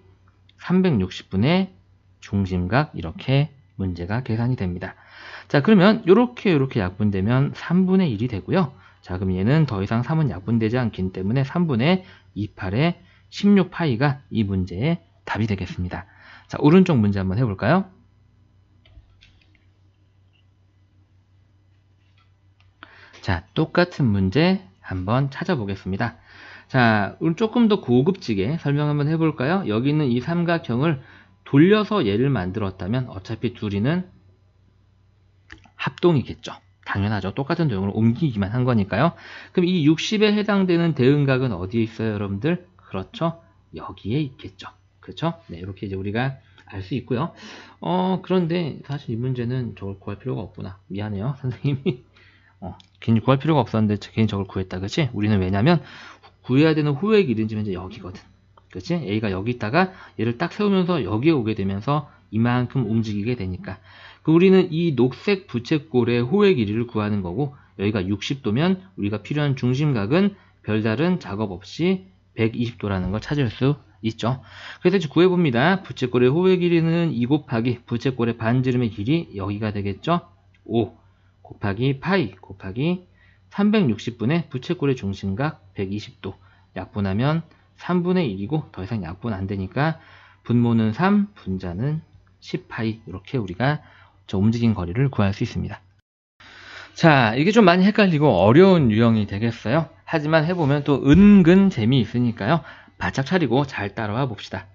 360분의 중심각, 이렇게 문제가 계산이 됩니다. 자, 그러면 이렇게 약분되면 3분의 1이 되고요. 자, 그럼 얘는 더 이상 3은 약분되지 않기 때문에 3분의 28의 16파이가 이 문제의 답이 되겠습니다. 자, 오른쪽 문제 한번 해볼까요? 자, 똑같은 문제 한번 찾아보겠습니다. 자, 우리 조금 더 고급지게 설명 한번 해볼까요? 여기 있는 이 삼각형을 돌려서 얘를 만들었다면 어차피 둘이는 합동이겠죠. 당연하죠. 똑같은 도형을 옮기기만 한 거니까요. 그럼 이 60에 해당되는 대응각은 어디에 있어요, 여러분들? 그렇죠. 여기에 있겠죠. 그렇죠? 네, 이렇게 이제 우리가 알 수 있고요. 그런데 사실 이 문제는 저걸 구할 필요가 없구나. 미안해요, 선생님이. 괜히 구할 필요가 없었는데 괜히 저걸 구했다, 그치? 우리는 왜냐면 구해야 되는 호의 길은 지금 이제 여기거든. 그치? A가 여기 있다가 얘를 딱 세우면서 여기에 오게 되면서 이만큼 움직이게 되니까. 우리는 이 녹색 부채꼴의 호의 길이를 구하는 거고, 여기가 60도면 우리가 필요한 중심각은 별다른 작업 없이 120도라는 걸 찾을 수 있죠. 그래서 이제 구해봅니다. 부채꼴의 호의 길이는 2 곱하기 부채꼴의 반지름의 길이 여기가 되겠죠. 5 곱하기 파이 곱하기 360분의 부채꼴의 중심각 120도. 약분하면 3분의 1이고 더 이상 약분 안 되니까 분모는 3, 분자는 10파이. 이렇게 우리가 저 움직인 거리를 구할 수 있습니다. 자, 이게 좀 많이 헷갈리고 어려운 유형이 되겠어요. 하지만 해보면 또 은근 재미있으니까요. 바짝 차리고 잘 따라와 봅시다.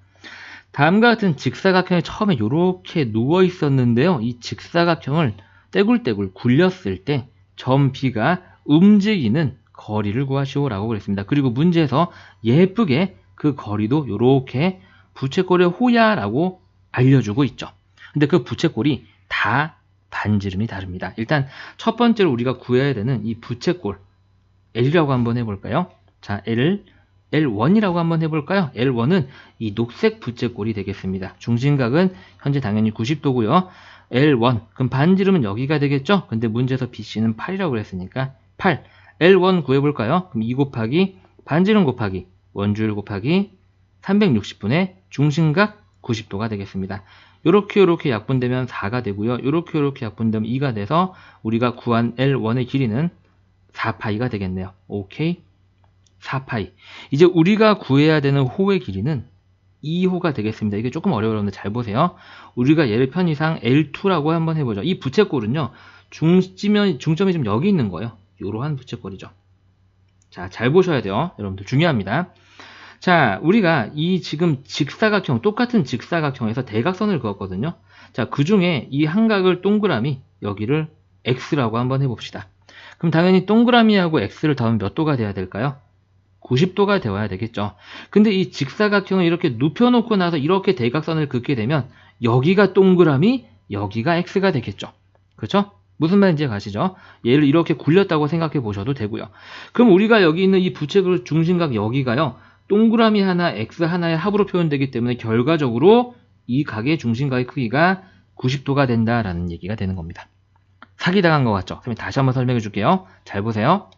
다음과 같은 직사각형이 처음에 이렇게 누워 있었는데요. 이 직사각형을 떼굴떼굴 굴렸을 때 점 B가 움직이는 거리를 구하시오라고 그랬습니다. 그리고 문제에서 예쁘게 그 거리도 이렇게 부채꼴의 호야라고 알려주고 있죠. 근데 그 부채꼴이 다 반지름이 다릅니다. 일단 첫 번째로 우리가 구해야 되는 이 부채꼴 L이라고 한번 해볼까요? 자, L1이라고 한번 해볼까요? L1은 이 녹색 부채꼴이 되겠습니다. 중심각은 현재 당연히 90도고요. L1, 그럼 반지름은 여기가 되겠죠? 근데 문제에서 BC는 8이라고 그랬으니까 8. L1 구해볼까요? 그럼 2 곱하기 반지름 곱하기 원주율 곱하기 360분의 중심각 90도가 되겠습니다. 요렇게 약분되면 4가 되고요. 요렇게 약분되면 2가 돼서 우리가 구한 L1의 길이는 4파이가 되겠네요. 오케이? 4파이. 이제 우리가 구해야 되는 호의 길이는 2호가 되겠습니다. 이게 조금 어려운데 잘 보세요. 우리가 얘를 편의상 L2라고 한번 해보죠. 이 부채꼴은요, 중점이 지금 여기 있는 거예요. 이러한 부채꼴이죠. 자, 잘 보셔야 돼요. 여러분들 중요합니다. 자, 우리가 이 지금 직사각형, 똑같은 직사각형에서 대각선을 그었거든요. 자, 그 중에 이 한각을 동그라미, 여기를 X라고 한번 해봅시다. 그럼 당연히 동그라미하고 X를 더하면 몇 도가 돼야 될까요? 90도가 되어야 되겠죠. 근데 이 직사각형을 이렇게 눕혀놓고 나서 이렇게 대각선을 긋게 되면 여기가 동그라미, 여기가 X가 되겠죠. 그렇죠? 무슨 말인지 가시죠? 얘를 이렇게 굴렸다고 생각해 보셔도 되고요. 그럼 우리가 여기 있는 이 부채꼴 중심각 여기가요, 동그라미 하나, X 하나의 합으로 표현되기 때문에 결과적으로 이 각의 중심각의 크기가 90도가 된다라는 얘기가 되는 겁니다. 사기당한 것 같죠? 그럼 다시 한번 설명해 줄게요. 잘 보세요.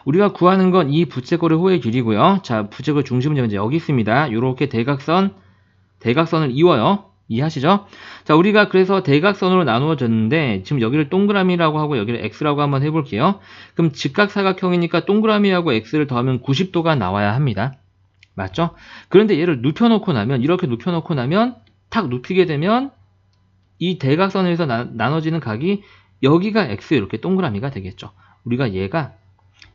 우리가 구하는 건 이 부채꼴의 호의 길이고요. 자, 부채꼴 중심은 이제 여기 있습니다. 이렇게 대각선을 이어요. 이해하시죠? 자, 우리가 그래서 대각선으로 나누어졌는데 지금 여기를 동그라미라고 하고 여기를 X라고 한번 해볼게요. 그럼 직각사각형이니까 동그라미하고 X를 더하면 90도가 나와야 합니다. 맞죠? 그런데 얘를 눕혀놓고 나면, 이렇게 눕혀놓고 나면 탁 눕히게 되면 이 대각선에서 나눠지는 각이 여기가 X, 이렇게 동그라미가 되겠죠. 우리가 얘가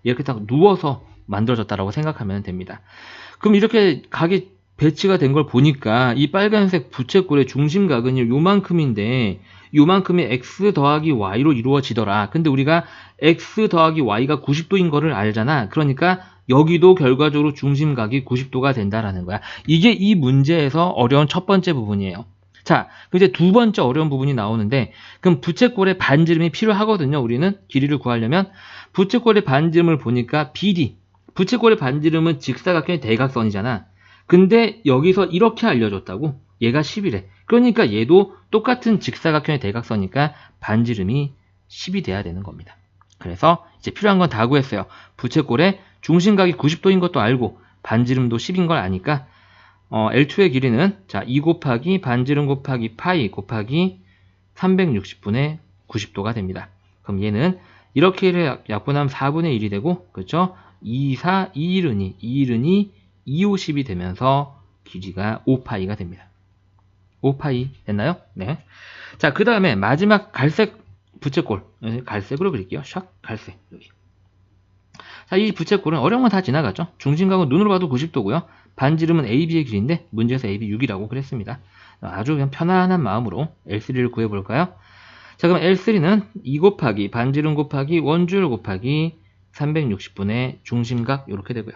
이렇게 딱 누워서 만들어졌다라고 생각하면 됩니다. 그럼 이렇게 각이 배치가 된 걸 보니까 이 빨간색 부채꼴의 중심각은 요만큼인데 요만큼이 X 더하기 Y로 이루어지더라. 근데 우리가 X 더하기 Y가 90도인 거를 알잖아. 그러니까 여기도 결과적으로 중심각이 90도가 된다라는 거야. 이게 이 문제에서 어려운 첫 번째 부분이에요. 자, 이제 두 번째 어려운 부분이 나오는데, 그럼 부채꼴의 반지름이 필요하거든요. 우리는 길이를 구하려면 부채꼴의 반지름을 보니까 BD, 부채꼴의 반지름은 직사각형의 대각선이잖아. 근데 여기서 이렇게 알려줬다고, 얘가 10이래. 그러니까 얘도 똑같은 직사각형의 대각선이니까 반지름이 10이 돼야 되는 겁니다. 그래서 이제 필요한 건 다 구했어요. 부채꼴의 중심각이 90도인 것도 알고 반지름도 10인 걸 아니까 L2의 길이는 자, 2 곱하기 반지름 곱하기 파이 곱하기 360분의 90도가 됩니다. 그럼 얘는 이렇게 약분하면 4분의 1이 되고, 그렇죠? 2, 4, 2, 1은 2, 2, 1은 2, 2, 5, 10이 되면서 길이가 5파이가 됩니다. 5파이 됐나요? 네. 자, 그 다음에 마지막 갈색 부채꼴. 갈색으로 그릴게요. 샥, 갈색. 여기. 자, 이 부채꼴은 어려운 건 다 지나갔죠? 중심각은 눈으로 봐도 90도고요. 반지름은 AB의 길이인데 문제에서 AB 6이라고 그랬습니다. 아주 그냥 편안한 마음으로 L3를 구해볼까요? 자, 그럼 L3는 2 곱하기 반지름 곱하기 원주율 곱하기 360분의 중심각 이렇게 되고요.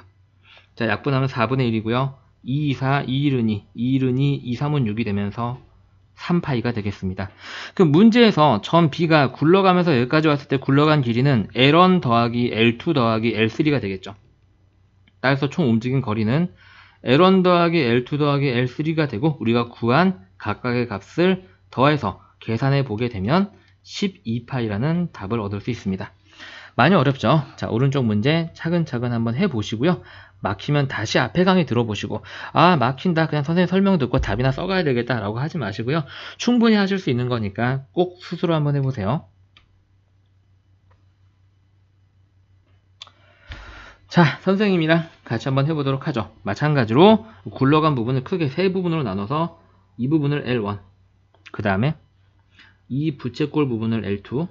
자, 약분하면 4분의 1이고요. 2, 4, 2, 1은 2, 2, 1은 2, 2, 3은 6이 되면서 3파이가 되겠습니다. 그 문제에서 점 B가 굴러가면서 여기까지 왔을 때 굴러간 길이는 L1 더하기 L2 더하기 L3가 되겠죠. 따라서 총 움직인 거리는 L1 더하기 L2 더하기 L3가 되고 우리가 구한 각각의 값을 더해서 계산해 보게 되면 12파이라는 답을 얻을 수 있습니다. 많이 어렵죠? 자, 오른쪽 문제 차근차근 한번 해보시고요. 막히면 다시 앞에 강의 들어보시고 아, 막힌다. 그냥 선생님 설명 듣고 답이나 써가야 되겠다 라고 하지 마시고요. 충분히 하실 수 있는 거니까 꼭 스스로 한번 해보세요. 자, 선생님이랑 같이 한번 해보도록 하죠. 마찬가지로 굴러간 부분을 크게 세 부분으로 나눠서 이 부분을 L1, 그 다음에 이 부채꼴 부분을 L2,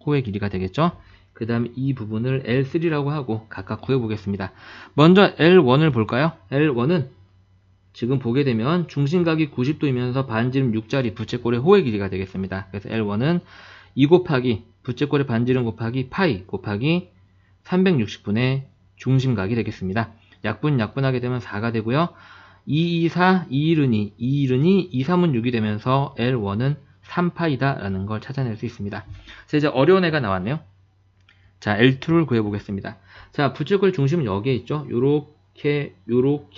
호의 길이가 되겠죠. 그 다음에 이 부분을 L3라고 하고 각각 구해보겠습니다. 먼저 L1을 볼까요? L1은 지금 보게 되면 중심각이 90도이면서 반지름 6짜리 부채꼴의 호의 길이가 되겠습니다. 그래서 L1은 2 곱하기 부채꼴의 반지름 곱하기 파이 곱하기 360분의 중심각이 되겠습니다. 약분하게 되면 4가 되고요. 2, 2, 4, 2, 1은 2, 2, 1은 2, 2, 3은 6이 되면서 L1은 3파이다 라는 걸 찾아낼 수 있습니다. 자, 이제 어려운 애가 나왔네요. 자, L2를 구해보겠습니다. 자, 부채꼴 중심은 여기에 있죠. 요렇게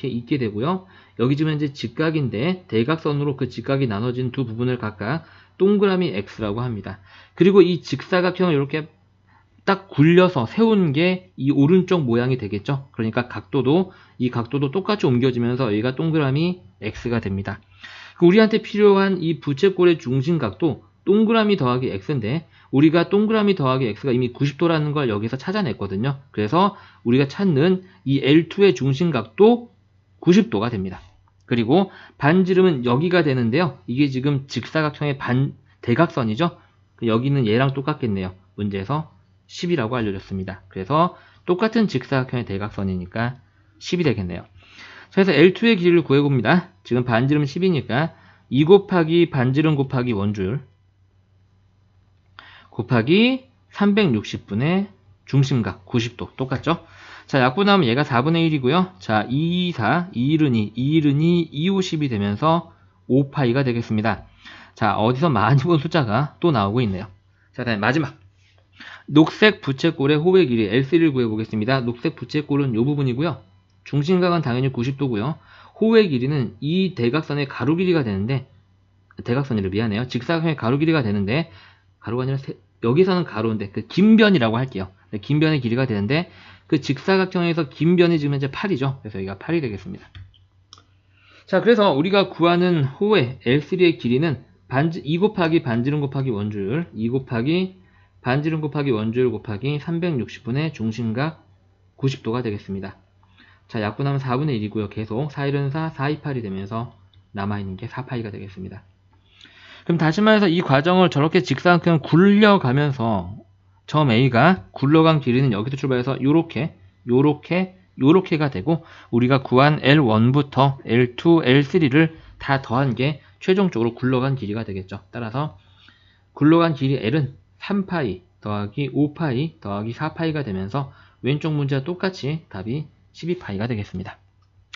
있게 되고요. 여기 지금 현재 직각인데 대각선으로 그 직각이 나눠진 두 부분을 각각 동그라미 X라고 합니다. 그리고 이 직사각형을 이렇게 딱 굴려서 세운 게 이 오른쪽 모양이 되겠죠. 그러니까 이 각도도 똑같이 옮겨지면서 여기가 동그라미 X가 됩니다. 우리한테 필요한 이 부채꼴의 중심각도 동그라미 더하기 X인데 우리가 동그라미 더하기 X가 이미 90도라는 걸 여기서 찾아냈거든요. 그래서 우리가 찾는 이 L2의 중심각도 90도가 됩니다. 그리고 반지름은 여기가 되는데요. 이게 지금 직사각형의 대각선이죠. 여기는 얘랑 똑같겠네요. 문제에서 10이라고 알려줬습니다. 그래서 똑같은 직사각형의 대각선이니까 10이 되겠네요. 그래서 L2의 길이를 구해봅니다. 지금 반지름 10이니까 2 곱하기 반지름 곱하기 원주율 곱하기 360분의 중심각 90도 똑같죠? 자, 약분하면 얘가 4분의 1이고요. 자, 2, 4, 2, 1은 2, 2, 1은 2, 2, 5, 10이 되면서 5파이가 되겠습니다. 자, 어디서 많이 본 숫자가 또 나오고 있네요. 자, 다음 마지막 녹색 부채꼴의 호의 길이 L3를 구해보겠습니다. 녹색 부채꼴은 이 부분이고요. 중심각은 당연히 90도고요. 호의 길이는 이 대각선의 가로 길이가 되는데 대각선이래 미안해요. 직사각형의 가로 길이가 되는데 가로가 아니라 여기서는 가로인데 그 긴 변이라고 할게요. 긴 변의 길이가 되는데 그 직사각형에서 긴 변이 지금 현재 8이죠. 그래서 여기가 8이 되겠습니다. 자, 그래서 우리가 구하는 호의 L3의 길이는 2 곱하기 반지름 곱하기 원주율 2 곱하기 반지름 곱하기 원주율 곱하기 360분의 중심각 90도가 되겠습니다. 자, 약분하면 4분의 1이고요. 계속 4, 1은 4, 4, 2, 8이 되면서 남아있는 게 4파이가 되겠습니다. 그럼 다시 말해서 이 과정을 저렇게 직사각형 굴려가면서 점 A가 굴러간 길이는 여기서 출발해서 요렇게가 되고 우리가 구한 L1부터 L2, L3를 다 더한 게 최종적으로 굴러간 길이가 되겠죠. 따라서 굴러간 길이 L은 3파이 더하기 5파이 더하기 4파이가 되면서 왼쪽 문제와 똑같이 답이 12파이가 되겠습니다.